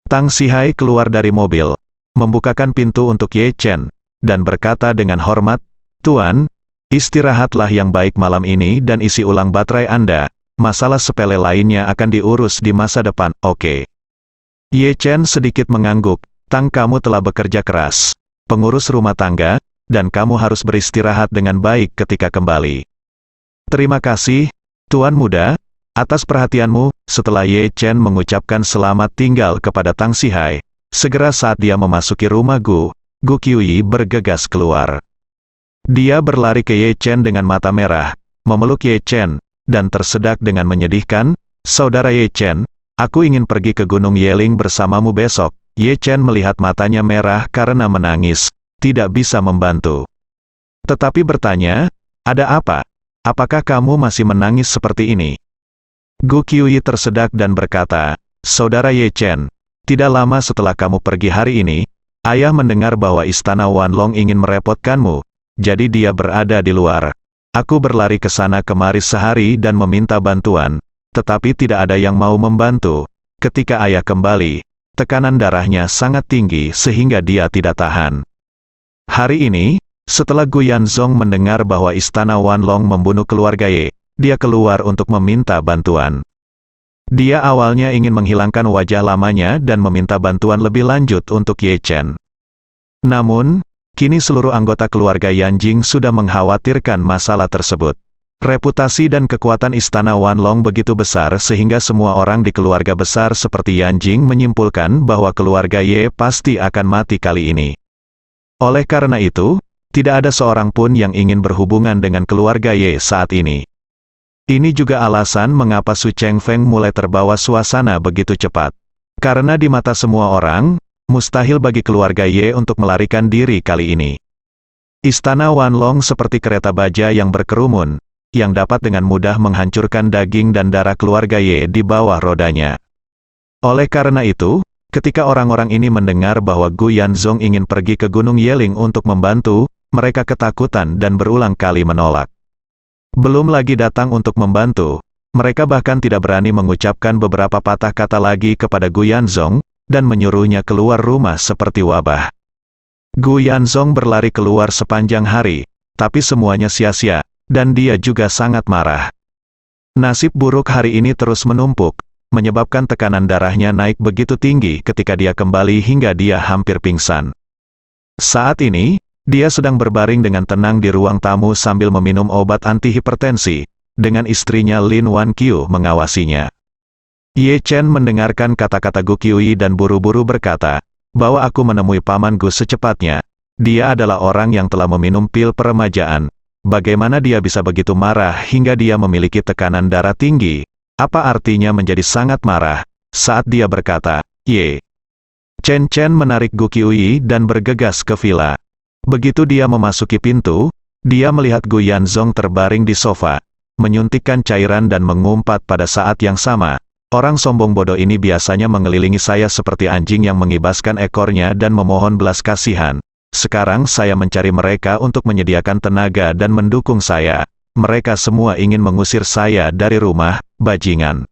Tang Sihai keluar dari mobil, membukakan pintu untuk Ye Chen, dan berkata dengan hormat, "Tuan, istirahatlah yang baik malam ini dan isi ulang baterai Anda. Masalah sepele lainnya akan diurus di masa depan, oke?" Ye Chen sedikit mengangguk. "Tang, kamu telah bekerja keras, pengurus rumah tangga, dan kamu harus beristirahat dengan baik ketika kembali." "Terima kasih, Tuan Muda, atas perhatianmu." Setelah Ye Chen mengucapkan selamat tinggal kepada Tang Sihai, segera saat dia memasuki rumah Gu Qiuyi bergegas keluar. Dia berlari ke Ye Chen dengan mata merah, memeluk Ye Chen, dan tersedak dengan menyedihkan, "Saudara Ye Chen, aku ingin pergi ke Gunung Yeling bersamamu besok." Ye Chen melihat matanya merah karena menangis, tidak bisa membantu. Tetapi bertanya, "Ada apa? Apakah kamu masih menangis seperti ini?" Gu Qiuyi tersedak dan berkata, "Saudara Ye Chen, tidak lama setelah kamu pergi hari ini, ayah mendengar bahwa Istana Wanlong ingin merepotkanmu, jadi dia berada di luar. Aku berlari ke sana kemari sehari dan meminta bantuan, tetapi tidak ada yang mau membantu. Ketika ayah kembali, tekanan darahnya sangat tinggi sehingga dia tidak tahan. Hari ini, setelah Gu Yanzong mendengar bahwa Istana Wanlong membunuh keluarga Ye, dia keluar untuk meminta bantuan. Dia awalnya ingin menghilangkan wajah lamanya dan meminta bantuan lebih lanjut untuk Ye Chen. Namun, kini seluruh anggota keluarga Yanjing sudah mengkhawatirkan masalah tersebut. Reputasi dan kekuatan Istana Wanlong begitu besar sehingga semua orang di keluarga besar seperti Yanjing menyimpulkan bahwa keluarga Ye pasti akan mati kali ini. Oleh karena itu, tidak ada seorang pun yang ingin berhubungan dengan keluarga Ye saat ini. Ini juga alasan mengapa Su Chengfeng mulai terbawa suasana begitu cepat. Karena di mata semua orang, mustahil bagi keluarga Ye untuk melarikan diri kali ini. Istana Wanlong seperti kereta baja yang berkerumun, yang dapat dengan mudah menghancurkan daging dan darah keluarga Ye di bawah rodanya. Oleh karena itu, ketika orang-orang ini mendengar bahwa Gu Yanzong ingin pergi ke Gunung Yeling untuk membantu, mereka ketakutan dan berulang kali menolak. Belum lagi datang untuk membantu, mereka bahkan tidak berani mengucapkan beberapa patah kata lagi kepada Gu Yanzong, dan menyuruhnya keluar rumah seperti wabah. Gu Yanzong berlari keluar sepanjang hari, tapi semuanya sia-sia, dan dia juga sangat marah. Nasib buruk hari ini terus menumpuk, menyebabkan tekanan darahnya naik begitu tinggi ketika dia kembali hingga dia hampir pingsan. Saat ini, dia sedang berbaring dengan tenang di ruang tamu sambil meminum obat anti-hipertensi, dengan istrinya Lin Wanqiu mengawasinya. Ye Chen mendengarkan kata-kata Gu Qiuyi dan buru-buru berkata, "Bawa aku menemui Paman Gu secepatnya. Dia adalah orang yang telah meminum pil peremajaan. Bagaimana dia bisa begitu marah hingga dia memiliki tekanan darah tinggi? Apa artinya menjadi sangat marah?" Saat dia berkata, Ye Chen menarik Gu Qiuyi dan bergegas ke villa. Begitu dia memasuki pintu, dia melihat Gu Yanzong terbaring di sofa, menyuntikkan cairan dan mengumpat pada saat yang sama. "Orang sombong bodoh ini biasanya mengelilingi saya seperti anjing yang mengibaskan ekornya dan memohon belas kasihan. Sekarang saya mencari mereka untuk menyediakan tenaga dan mendukung saya. Mereka semua ingin mengusir saya dari rumah, bajingan."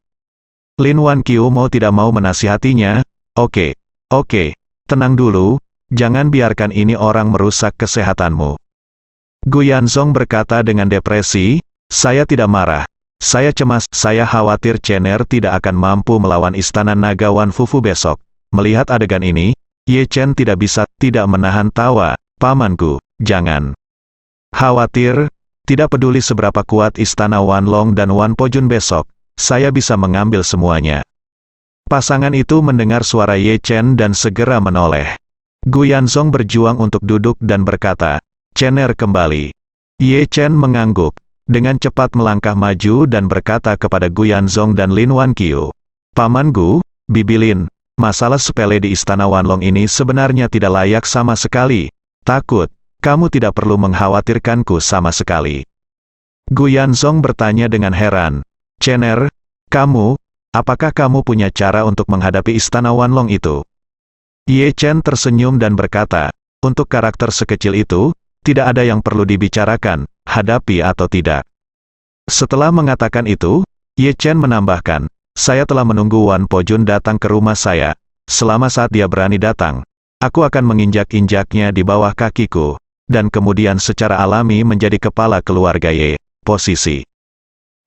Lin Wanqiu mau tidak mau menasihatinya, Oke, tenang dulu. Jangan biarkan ini orang merusak kesehatanmu." Gu Yanzong berkata dengan depresi, "Saya tidak marah. Saya cemas, saya khawatir Chener tidak akan mampu melawan Istana Naga Wanfufu besok." Melihat adegan ini, Ye Chen tidak bisa tidak menahan tawa. "Pamanku, jangan khawatir, tidak peduli seberapa kuat Istana Wanlong dan Wan Pojun besok, saya bisa mengambil semuanya." Pasangan itu mendengar suara Ye Chen dan segera menoleh. Gu Yanzong berjuang untuk duduk dan berkata, "Chener kembali." Ye Chen mengangguk, dengan cepat melangkah maju dan berkata kepada Gu Yanzong dan Lin Wanqiu, "Paman Gu, Bibilin, masalah sepele di Istana Wanlong ini sebenarnya tidak layak sama sekali. Takut, kamu tidak perlu mengkhawatirkanku sama sekali. Gu Yanzong bertanya dengan heran. Chener, apakah kamu punya cara untuk menghadapi Istana Wanlong itu? Ye Chen tersenyum dan berkata, untuk karakter sekecil itu, tidak ada yang perlu dibicarakan, hadapi atau tidak. Setelah mengatakan itu, Ye Chen menambahkan, saya telah menunggu Wan Pojun datang ke rumah saya. Selama saat dia berani datang, aku akan menginjak-injaknya di bawah kakiku, dan kemudian secara alami menjadi kepala keluarga Ye. Posisi.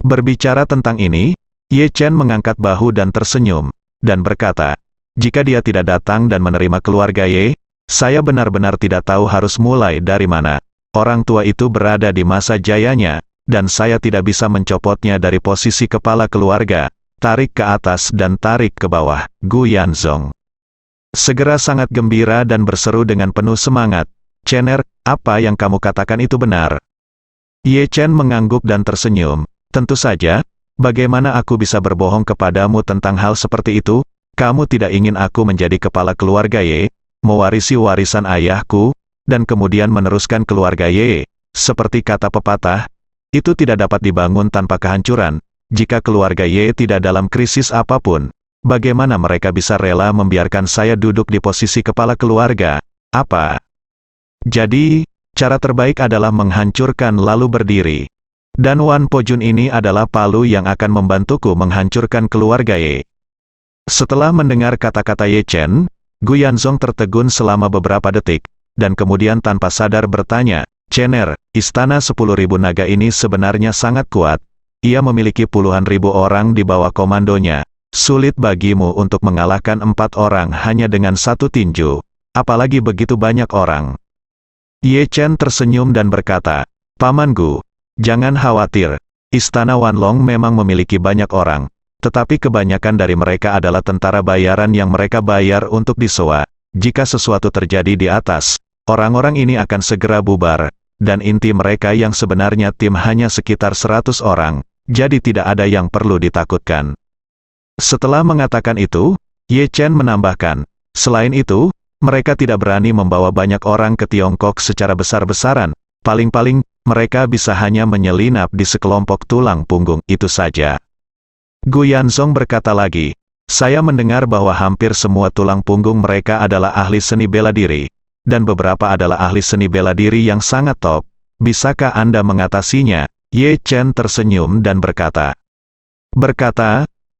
Berbicara tentang ini, Ye Chen mengangkat bahu dan tersenyum, dan berkata, jika dia tidak datang dan menerima keluarga Ye, saya benar-benar tidak tahu harus mulai dari mana. Orang tua itu berada di masa jayanya, dan saya tidak bisa mencopotnya dari posisi kepala keluarga. Tarik ke atas dan tarik ke bawah. Gu Yanzong segera sangat gembira dan berseru dengan penuh semangat. Chener, apa yang kamu katakan itu benar? Ye Chen mengangguk dan tersenyum. Tentu saja, bagaimana aku bisa berbohong kepadamu tentang hal seperti itu? Kamu tidak ingin aku menjadi kepala keluarga Ye, mewarisi warisan ayahku, dan kemudian meneruskan keluarga Ye. Seperti kata pepatah, itu tidak dapat dibangun tanpa kehancuran. Jika keluarga Ye tidak dalam krisis apapun, bagaimana mereka bisa rela membiarkan saya duduk di posisi kepala keluarga? Apa? Jadi, cara terbaik adalah menghancurkan lalu berdiri. Dan Wan Pojun ini adalah palu yang akan membantuku menghancurkan keluarga Ye. Setelah mendengar kata-kata Ye Chen, Gu Yanzong tertegun selama beberapa detik, dan kemudian tanpa sadar bertanya, Chener, istana 10.000 naga ini sebenarnya sangat kuat. Ia memiliki puluhan ribu orang di bawah komandonya. Sulit bagimu untuk mengalahkan 4 orang hanya dengan satu tinju. Apalagi begitu banyak orang. Ye Chen tersenyum dan berkata, Paman Gu, jangan khawatir. Istana Wanlong memang memiliki banyak orang. Tetapi kebanyakan dari mereka adalah tentara bayaran yang mereka bayar untuk disewa. Jika sesuatu terjadi di atas, orang-orang ini akan segera bubar. Dan inti mereka yang sebenarnya tim hanya sekitar 100 orang, jadi tidak ada yang perlu ditakutkan. Setelah mengatakan itu, Ye Chen menambahkan, selain itu, mereka tidak berani membawa banyak orang ke Tiongkok secara besar-besaran, paling-paling, mereka bisa hanya menyelinap di sekelompok tulang punggung, itu saja. Gu Yanzong berkata lagi, saya mendengar bahwa hampir semua tulang punggung mereka adalah ahli seni bela diri. Dan beberapa adalah ahli seni bela diri yang sangat top. Bisakah Anda mengatasinya? Ye Chen tersenyum dan berkata,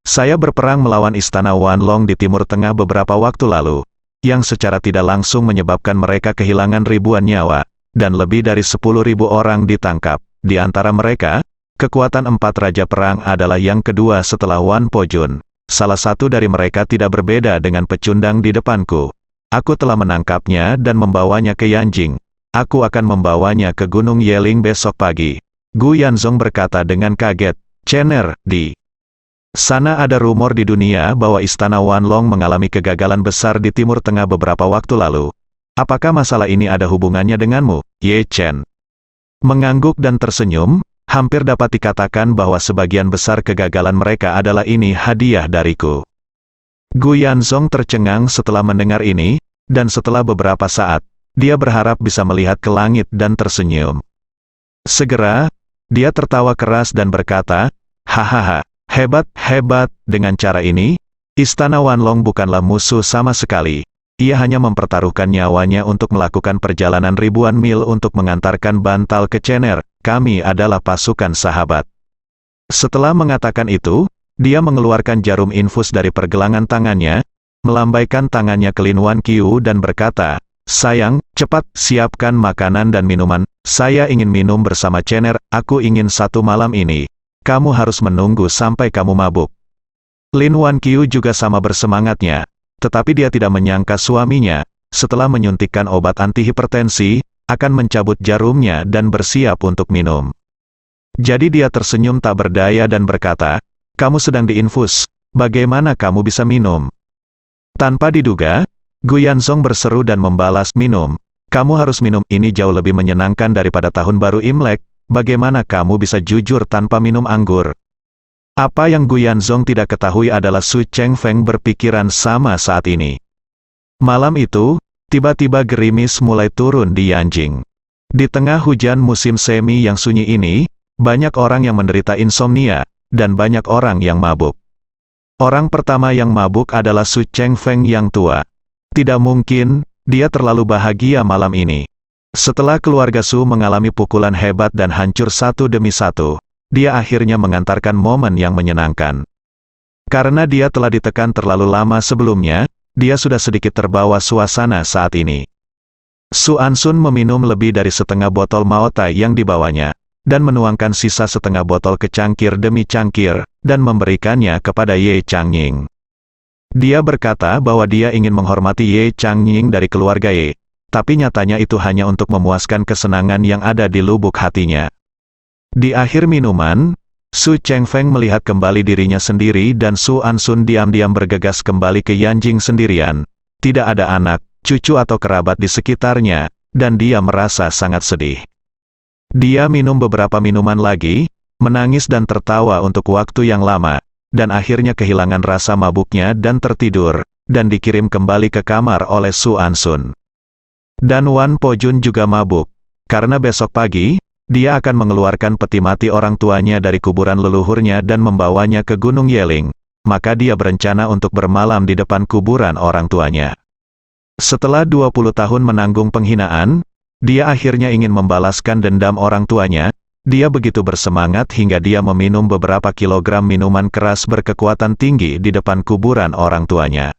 saya berperang melawan Istana Wanlong di Timur Tengah beberapa waktu lalu, yang secara tidak langsung menyebabkan mereka kehilangan ribuan nyawa, dan lebih dari 10.000 orang ditangkap. Di antara mereka, kekuatan 4 Raja Perang adalah yang kedua setelah Wan Pojun. Salah satu dari mereka tidak berbeda dengan pecundang di depanku. Aku telah menangkapnya dan membawanya ke Yanjing. Aku akan membawanya ke Gunung Yeling besok pagi. Gu Yanzong berkata dengan kaget, Chener, di sana ada rumor di dunia bahwa Istana Wanlong mengalami kegagalan besar di Timur Tengah beberapa waktu lalu. Apakah masalah ini ada hubungannya denganmu? Ye Chen mengangguk dan tersenyum, hampir dapat dikatakan bahwa sebagian besar kegagalan mereka adalah ini hadiah dariku. Gu Yanzong tercengang setelah mendengar ini, dan setelah beberapa saat, dia berharap bisa melihat ke langit dan tersenyum. Segera, dia tertawa keras dan berkata, hahaha, hebat, dengan cara ini, Istana Wanlong bukanlah musuh sama sekali. Ia hanya mempertaruhkan nyawanya untuk melakukan perjalanan ribuan mil untuk mengantarkan bantal ke Chener. Kami adalah pasukan sahabat. Setelah mengatakan itu, dia mengeluarkan jarum infus dari pergelangan tangannya, melambaikan tangannya ke Lin Wan Qiu dan berkata, sayang, cepat, siapkan makanan dan minuman, saya ingin minum bersama Chener, aku ingin satu malam ini. Kamu harus menunggu sampai kamu mabuk. Lin Wan Qiu juga sama bersemangatnya, tetapi dia tidak menyangka suaminya, setelah menyuntikkan obat antihipertensi, akan mencabut jarumnya dan bersiap untuk minum. Jadi dia tersenyum tak berdaya dan berkata, kamu sedang diinfus, bagaimana kamu bisa minum? Tanpa diduga, Gu Yanzong berseru dan membalas, minum. Kamu harus minum, ini jauh lebih menyenangkan daripada tahun baru Imlek, bagaimana kamu bisa jujur tanpa minum anggur? Apa yang Gu Yanzong tidak ketahui adalah Su Chengfeng berpikiran sama saat ini. Malam itu, tiba-tiba gerimis mulai turun di Yanjing. Di tengah hujan musim semi yang sunyi ini, banyak orang yang menderita insomnia, dan banyak orang yang mabuk. Orang pertama yang mabuk adalah Su Chengfeng yang tua. Tidak mungkin, dia terlalu bahagia malam ini. Setelah keluarga Su mengalami pukulan hebat dan hancur satu demi satu, dia akhirnya mengantarkan momen yang menyenangkan. Karena dia telah ditekan terlalu lama sebelumnya, dia sudah sedikit terbawa suasana saat ini. Su Ansun meminum lebih dari setengah botol Maotai yang dibawanya, dan menuangkan sisa setengah botol ke cangkir demi cangkir, dan memberikannya kepada Ye Changying. Dia berkata bahwa dia ingin menghormati Ye Changying dari keluarga Ye, tapi nyatanya itu hanya untuk memuaskan kesenangan yang ada di lubuk hatinya. Di akhir minuman, Su Chengfeng melihat kembali dirinya sendiri dan Su Ansun diam-diam bergegas kembali ke Yanjing sendirian. Tidak ada anak, cucu atau kerabat di sekitarnya, dan dia merasa sangat sedih. Dia minum beberapa minuman lagi, menangis dan tertawa untuk waktu yang lama, dan akhirnya kehilangan rasa mabuknya dan tertidur, dan dikirim kembali ke kamar oleh Su Ansun. Dan Wan Pojun juga mabuk, karena besok pagi, dia akan mengeluarkan peti mati orang tuanya dari kuburan leluhurnya dan membawanya ke Gunung Yeling, maka dia berencana untuk bermalam di depan kuburan orang tuanya. Setelah 20 tahun menanggung penghinaan, dia akhirnya ingin membalaskan dendam orang tuanya. Dia begitu bersemangat hingga dia meminum beberapa kilogram minuman keras berkekuatan tinggi di depan kuburan orang tuanya.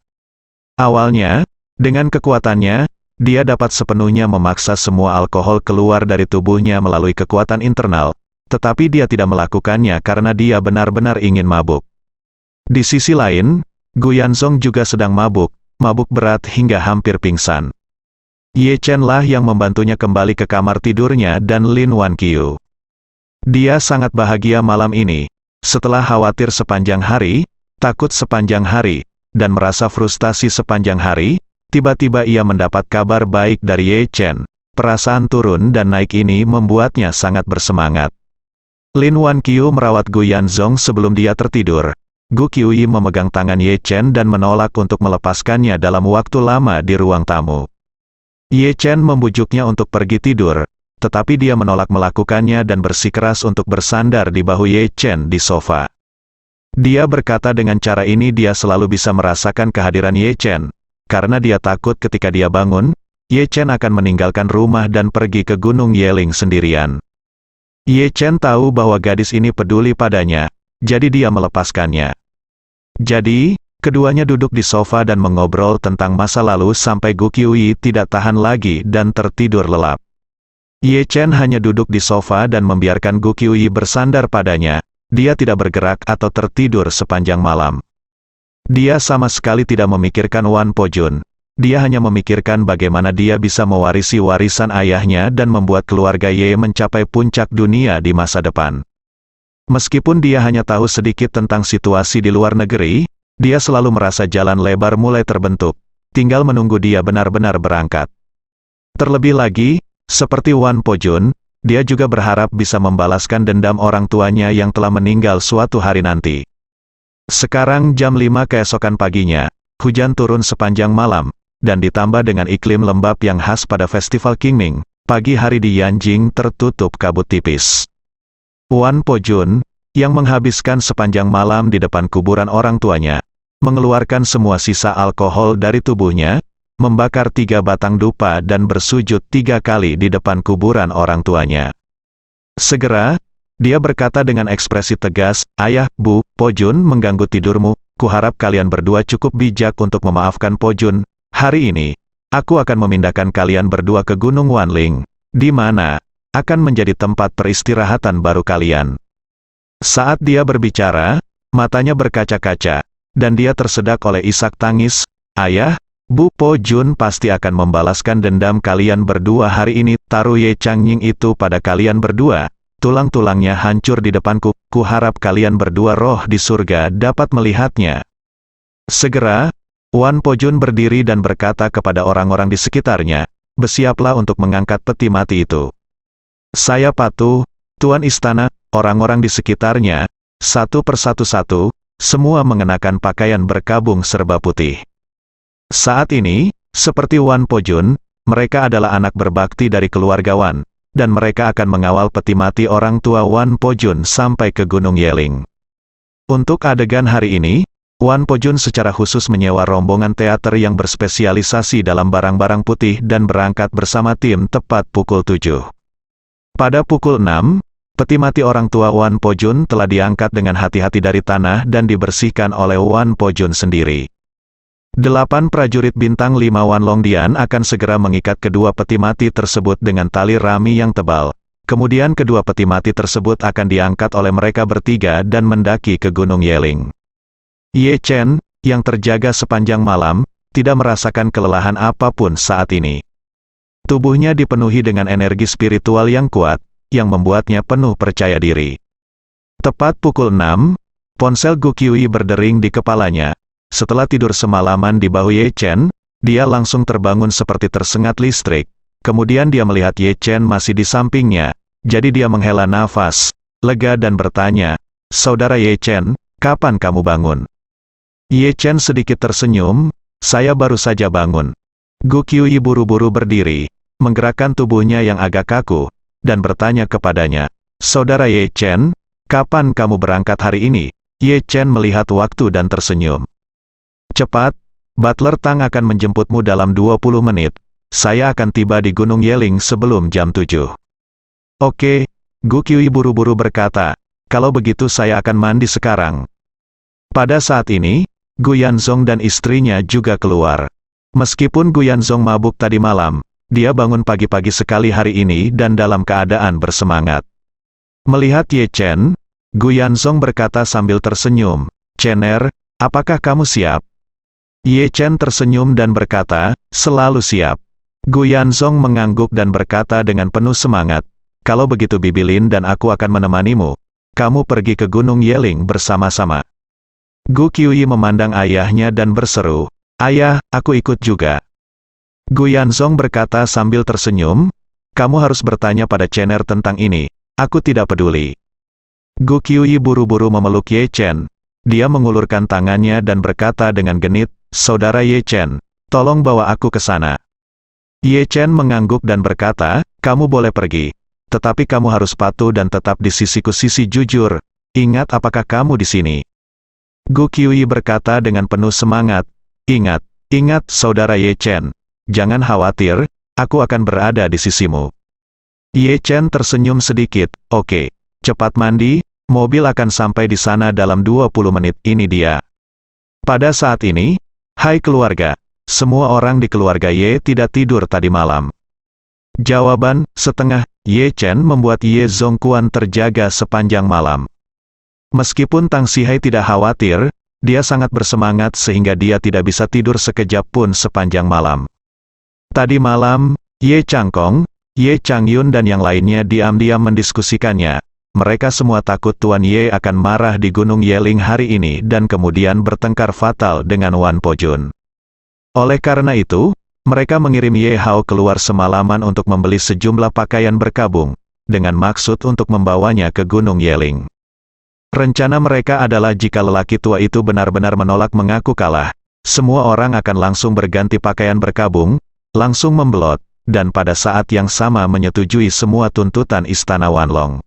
Awalnya, dengan kekuatannya, dia dapat sepenuhnya memaksa semua alkohol keluar dari tubuhnya melalui kekuatan internal, tetapi dia tidak melakukannya karena dia benar-benar ingin mabuk. Di sisi lain, Gu Yanzong juga sedang mabuk berat hingga hampir pingsan. Ye Chen lah yang membantunya kembali ke kamar tidurnya dan Lin Wan Qiu. Dia sangat bahagia malam ini, setelah khawatir sepanjang hari, takut sepanjang hari, dan merasa frustasi sepanjang hari. Tiba-tiba ia mendapat kabar baik dari Ye Chen. Perasaan turun dan naik ini membuatnya sangat bersemangat. Lin Wan Qiu merawat Gu Yanzong sebelum dia tertidur. Gu Qiuyi memegang tangan Ye Chen dan menolak untuk melepaskannya dalam waktu lama di ruang tamu. Ye Chen membujuknya untuk pergi tidur, tetapi dia menolak melakukannya dan bersikeras untuk bersandar di bahu Ye Chen di sofa. Dia berkata dengan cara ini dia selalu bisa merasakan kehadiran Ye Chen. Karena dia takut ketika dia bangun, Ye Chen akan meninggalkan rumah dan pergi ke Gunung Yeling sendirian. Ye Chen tahu bahwa gadis ini peduli padanya, jadi dia melepaskannya. Jadi, keduanya duduk di sofa dan mengobrol tentang masa lalu sampai Gu Qiuyi tidak tahan lagi dan tertidur lelap. Ye Chen hanya duduk di sofa dan membiarkan Gu Qiuyi bersandar padanya. Dia tidak bergerak atau tertidur sepanjang malam. Dia sama sekali tidak memikirkan Wan Pojun. Dia hanya memikirkan bagaimana dia bisa mewarisi warisan ayahnya dan membuat keluarga Ye mencapai puncak dunia di masa depan. Meskipun dia hanya tahu sedikit tentang situasi di luar negeri, dia selalu merasa jalan lebar mulai terbentuk, tinggal menunggu dia benar-benar berangkat. Terlebih lagi, seperti Wan Pojun, dia juga berharap bisa membalaskan dendam orang tuanya yang telah meninggal suatu hari nanti. Sekarang jam 5 keesokan paginya, hujan turun sepanjang malam, dan ditambah dengan iklim lembab yang khas pada festival Qingming, pagi hari di Yanjing tertutup kabut tipis. Wan Pojun, yang menghabiskan sepanjang malam di depan kuburan orang tuanya, mengeluarkan semua sisa alkohol dari tubuhnya, membakar 3 batang dupa dan bersujud 3 kali di depan kuburan orang tuanya. Segera, dia berkata dengan ekspresi tegas, "Ayah, Bu, Pojun mengganggu tidurmu, kuharap kalian berdua cukup bijak untuk memaafkan Pojun. Hari ini, aku akan memindahkan kalian berdua ke Gunung Wanling, di mana akan menjadi tempat peristirahatan baru kalian." Saat dia berbicara, matanya berkaca-kaca, dan dia tersedak oleh isak tangis. "Ayah, Bu Pojun pasti akan membalaskan dendam kalian berdua hari ini. Taruh Ye Changying itu pada kalian berdua. Tulang-tulangnya hancur di depanku, kuharap kalian berdua roh di surga dapat melihatnya." Segera, Wan Pojun berdiri dan berkata kepada orang-orang di sekitarnya, "Bersiaplah untuk mengangkat peti mati itu." "Saya patuh, Tuan Istana." Orang-orang di sekitarnya Satu persatu, semua mengenakan pakaian berkabung serba putih. Saat ini, seperti Wan Po Jun, mereka adalah anak berbakti dari keluarga Wan, dan mereka akan mengawal peti mati orang tua Wan Po Jun sampai ke Gunung Yeling. Untuk adegan hari ini, Wan Po Jun secara khusus menyewa rombongan teater yang berspesialisasi dalam barang-barang putih dan berangkat bersama tim tepat pukul 7. Pada pukul 6, peti mati orang tua Wan Po Jun telah diangkat dengan hati-hati dari tanah dan dibersihkan oleh Wan Po Jun sendiri. 8 prajurit bintang 5 Wan Long Dian akan segera mengikat kedua peti mati tersebut dengan tali rami yang tebal. Kemudian kedua peti mati tersebut akan diangkat oleh mereka bertiga dan mendaki ke Gunung Yeling. Ye Chen, yang terjaga sepanjang malam, tidak merasakan kelelahan apapun saat ini. Tubuhnya dipenuhi dengan energi spiritual yang kuat, yang membuatnya penuh percaya diri. Tepat pukul 6, ponsel Gu Qiuyi berdering di kepalanya. Setelah tidur semalaman di bahu Ye Chen, dia langsung terbangun seperti tersengat listrik. Kemudian dia melihat Ye Chen masih di sampingnya, jadi dia menghela nafas, lega dan bertanya, "Saudara Ye Chen, kapan kamu bangun?" Ye Chen sedikit tersenyum, "Saya baru saja bangun." Gu Qiuyi buru-buru berdiri, menggerakkan tubuhnya yang agak kaku, dan bertanya kepadanya, "Saudara Ye Chen, kapan kamu berangkat hari ini?" Ye Chen melihat waktu dan tersenyum. "Cepat, Butler Tang akan menjemputmu dalam 20 menit. Saya akan tiba di Gunung Yeling sebelum jam 7. "Oke," Gu Qiuyi buru-buru berkata, "kalau begitu saya akan mandi sekarang." Pada saat ini, Gu Yanzong dan istrinya juga keluar. Meskipun Gu Yanzong mabuk tadi malam, dia bangun pagi-pagi sekali hari ini dan dalam keadaan bersemangat. Melihat Ye Chen, Gu Yanzong berkata sambil tersenyum, "Chener, apakah kamu siap?" Ye Chen tersenyum dan berkata, "Selalu siap." Gu Yanzong mengangguk dan berkata dengan penuh semangat, "Kalau begitu Bibi Lin dan aku akan menemanimu. Kamu pergi ke Gunung Yeling bersama-sama." Gu Qiuyi memandang ayahnya dan berseru, "Ayah, aku ikut juga." Gu Yanzong berkata sambil tersenyum, "Kamu harus bertanya pada Chener tentang ini, aku tidak peduli." Gu Qiuyi buru-buru memeluk Ye Chen. Dia mengulurkan tangannya dan berkata dengan genit, "Saudara Ye Chen, tolong bawa aku ke sana." Ye Chen mengangguk dan berkata, "Kamu boleh pergi. Tetapi kamu harus patuh dan tetap di sisiku sisi jujur. Ingat apakah kamu di sini." Gu Qiuyi berkata dengan penuh semangat, "Ingat, ingat Saudara Ye Chen. Jangan khawatir, aku akan berada di sisimu." Ye Chen tersenyum sedikit, "Oke, cepat mandi, mobil akan sampai di sana dalam 20 menit, ini dia." Pada saat ini, "Hai keluarga, semua orang di keluarga Ye tidak tidur tadi malam." Jawaban, setengah, Ye Chen membuat Ye Zongquan terjaga sepanjang malam. Meskipun Tang Sihai tidak khawatir, dia sangat bersemangat sehingga dia tidak bisa tidur sekejap pun sepanjang malam. Tadi malam, Ye Changkong, Ye Changyun dan yang lainnya diam-diam mendiskusikannya. Mereka semua takut Tuan Ye akan marah di Gunung Yeling hari ini dan kemudian bertengkar fatal dengan Wan Po Jun. Oleh karena itu, mereka mengirim Ye Hao keluar semalaman untuk membeli sejumlah pakaian berkabung, dengan maksud untuk membawanya ke Gunung Yeling. Rencana mereka adalah jika lelaki tua itu benar-benar menolak mengaku kalah, semua orang akan langsung berganti pakaian berkabung, langsung membelot, dan pada saat yang sama menyetujui semua tuntutan Istana Wanlong.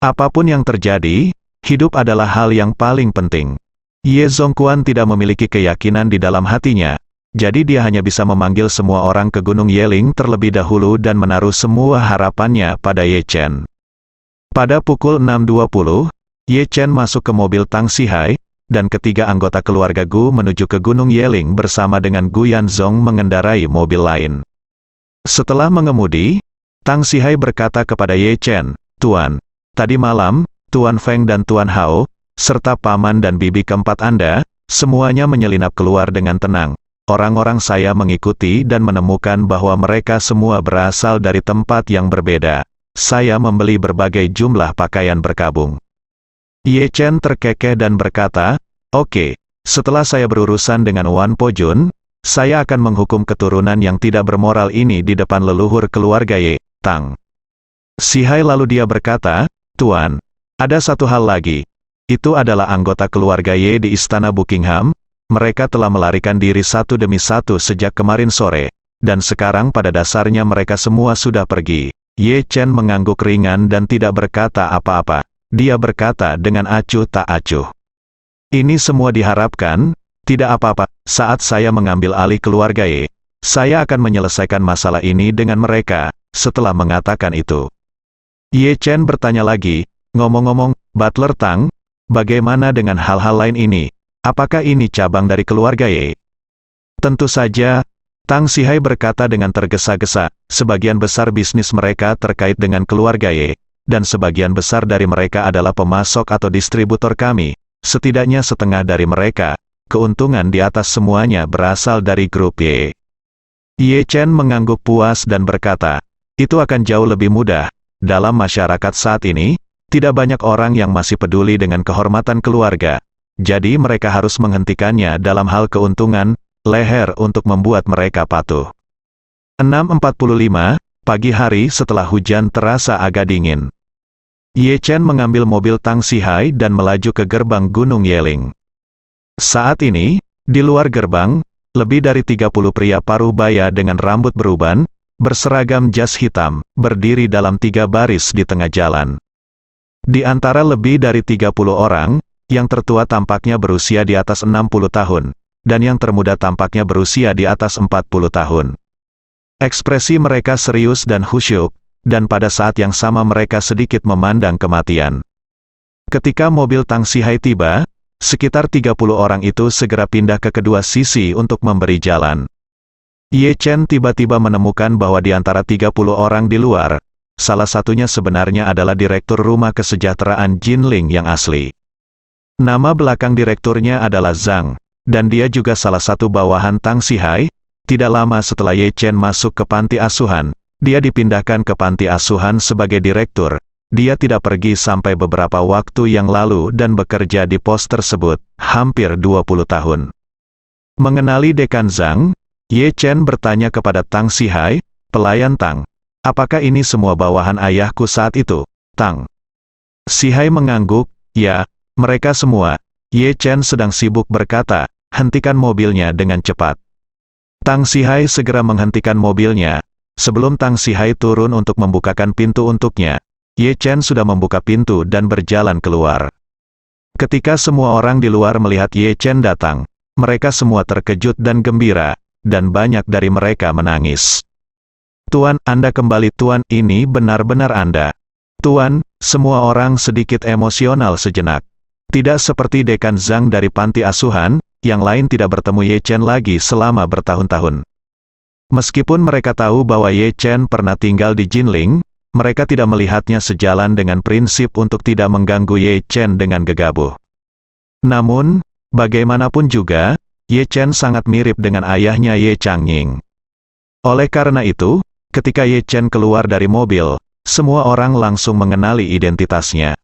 Apapun yang terjadi, hidup adalah hal yang paling penting. Ye Zongquan tidak memiliki keyakinan di dalam hatinya, jadi dia hanya bisa memanggil semua orang ke Gunung Yeling terlebih dahulu dan menaruh semua harapannya pada Ye Chen. Pada pukul 6.20, Ye Chen masuk ke mobil Tang Sihai, dan ketiga anggota keluarga Gu menuju ke Gunung Yeling bersama dengan Gu Yanzong mengendarai mobil lain. Setelah mengemudi, Tang Sihai berkata kepada Ye Chen, "Tuan, tadi malam, Tuan Feng dan Tuan Hao, serta paman dan bibi keempat Anda, semuanya menyelinap keluar dengan tenang. Orang-orang saya mengikuti dan menemukan bahwa mereka semua berasal dari tempat yang berbeda. Saya membeli berbagai jumlah pakaian berkabung." Ye Chen terkekeh dan berkata, "Oke, setelah saya berurusan dengan Wan Po Jun, saya akan menghukum keturunan yang tidak bermoral ini di depan leluhur keluarga Ye, Tang." Sihai lalu dia berkata, "Tuan, ada satu hal lagi. Itu adalah anggota keluarga Ye di Istana Buckingham. Mereka telah melarikan diri satu demi satu sejak kemarin sore, dan sekarang pada dasarnya mereka semua sudah pergi. Ye Chen mengangguk ringan dan tidak berkata apa-apa. Dia berkata dengan acuh tak acuh. Ini semua diharapkan, tidak apa-apa, saat saya mengambil alih keluarga Ye, saya akan menyelesaikan masalah ini dengan mereka. Setelah mengatakan itu, Ye Chen bertanya lagi, ngomong-ngomong, Butler Tang, bagaimana dengan hal-hal lain ini? Apakah ini cabang dari keluarga Ye? Tentu saja, Tang Sihai berkata dengan tergesa-gesa, sebagian besar bisnis mereka terkait dengan keluarga Ye, dan sebagian besar dari mereka adalah pemasok atau distributor kami, setidaknya setengah dari mereka. Keuntungan di atas semuanya berasal dari grup Ye. Ye Chen mengangguk puas dan berkata, itu akan jauh lebih mudah. Dalam masyarakat saat ini, tidak banyak orang yang masih peduli dengan kehormatan keluarga. Jadi mereka harus menghentikannya dalam hal keuntungan, leher untuk membuat mereka patuh. 6.45, pagi hari setelah hujan terasa agak dingin. Ye Chen mengambil mobil Tang Sihai dan melaju ke gerbang Gunung Yeling. Saat ini, di luar gerbang, lebih dari 30 pria paruh baya dengan rambut beruban, berseragam jas hitam, berdiri dalam 3 baris di tengah jalan. Di antara lebih dari 30 orang, yang tertua tampaknya berusia di atas 60 tahun, dan yang termuda tampaknya berusia di atas 40 tahun. Ekspresi mereka serius dan khusyuk, dan pada saat yang sama mereka sedikit memandang kematian. Ketika mobil Tang Sihai tiba, sekitar 30 orang itu segera pindah ke kedua sisi untuk memberi jalan. Ye Chen tiba-tiba menemukan bahwa di antara 30 orang di luar, salah satunya sebenarnya adalah Direktur Rumah Kesejahteraan Jinling yang asli. Nama belakang direkturnya adalah Zhang, dan dia juga salah satu bawahan Tang Sihai. Tidak lama setelah Ye Chen masuk ke panti asuhan, dia dipindahkan ke panti asuhan sebagai direktur. Dia tidak pergi sampai beberapa waktu yang lalu dan bekerja di pos tersebut, hampir 20 tahun. Mengenali Dekan Zhang, Ye Chen bertanya kepada Tang Sihai, pelayan Tang, apakah ini semua bawahan ayahku saat itu, Tang? Sihai mengangguk, ya, mereka semua. Ye Chen sedang sibuk berkata, hentikan mobilnya dengan cepat. Tang Sihai segera menghentikan mobilnya. Sebelum Tang Sihai turun untuk membukakan pintu untuknya, Ye Chen sudah membuka pintu dan berjalan keluar. Ketika semua orang di luar melihat Ye Chen datang, mereka semua terkejut dan gembira, dan banyak dari mereka menangis. Tuan, Anda kembali Tuan, ini benar-benar Anda. Tuan, semua orang sedikit emosional sejenak. Tidak seperti Dekan Zhang dari panti asuhan, yang lain tidak bertemu Ye Chen lagi selama bertahun-tahun. Meskipun mereka tahu bahwa Ye Chen pernah tinggal di Jinling, mereka tidak melihatnya sejalan dengan prinsip untuk tidak mengganggu Ye Chen dengan gegabah. Namun, bagaimanapun juga, Ye Chen sangat mirip dengan ayahnya Ye Changying. Oleh karena itu, ketika Ye Chen keluar dari mobil, semua orang langsung mengenali identitasnya.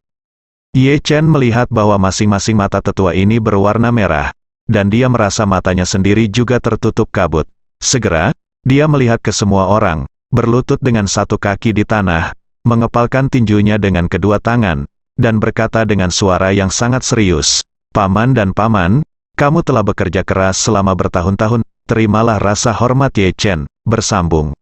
Ye Chen melihat bahwa masing-masing mata tetua ini berwarna merah, dan dia merasa matanya sendiri juga tertutup kabut. Segera, dia melihat ke semua orang, berlutut dengan satu kaki di tanah, mengepalkan tinjunya dengan kedua tangan, dan berkata dengan suara yang sangat serius, Paman dan Paman, kamu telah bekerja keras selama bertahun-tahun, terimalah rasa hormat Ye Chen, bersambung.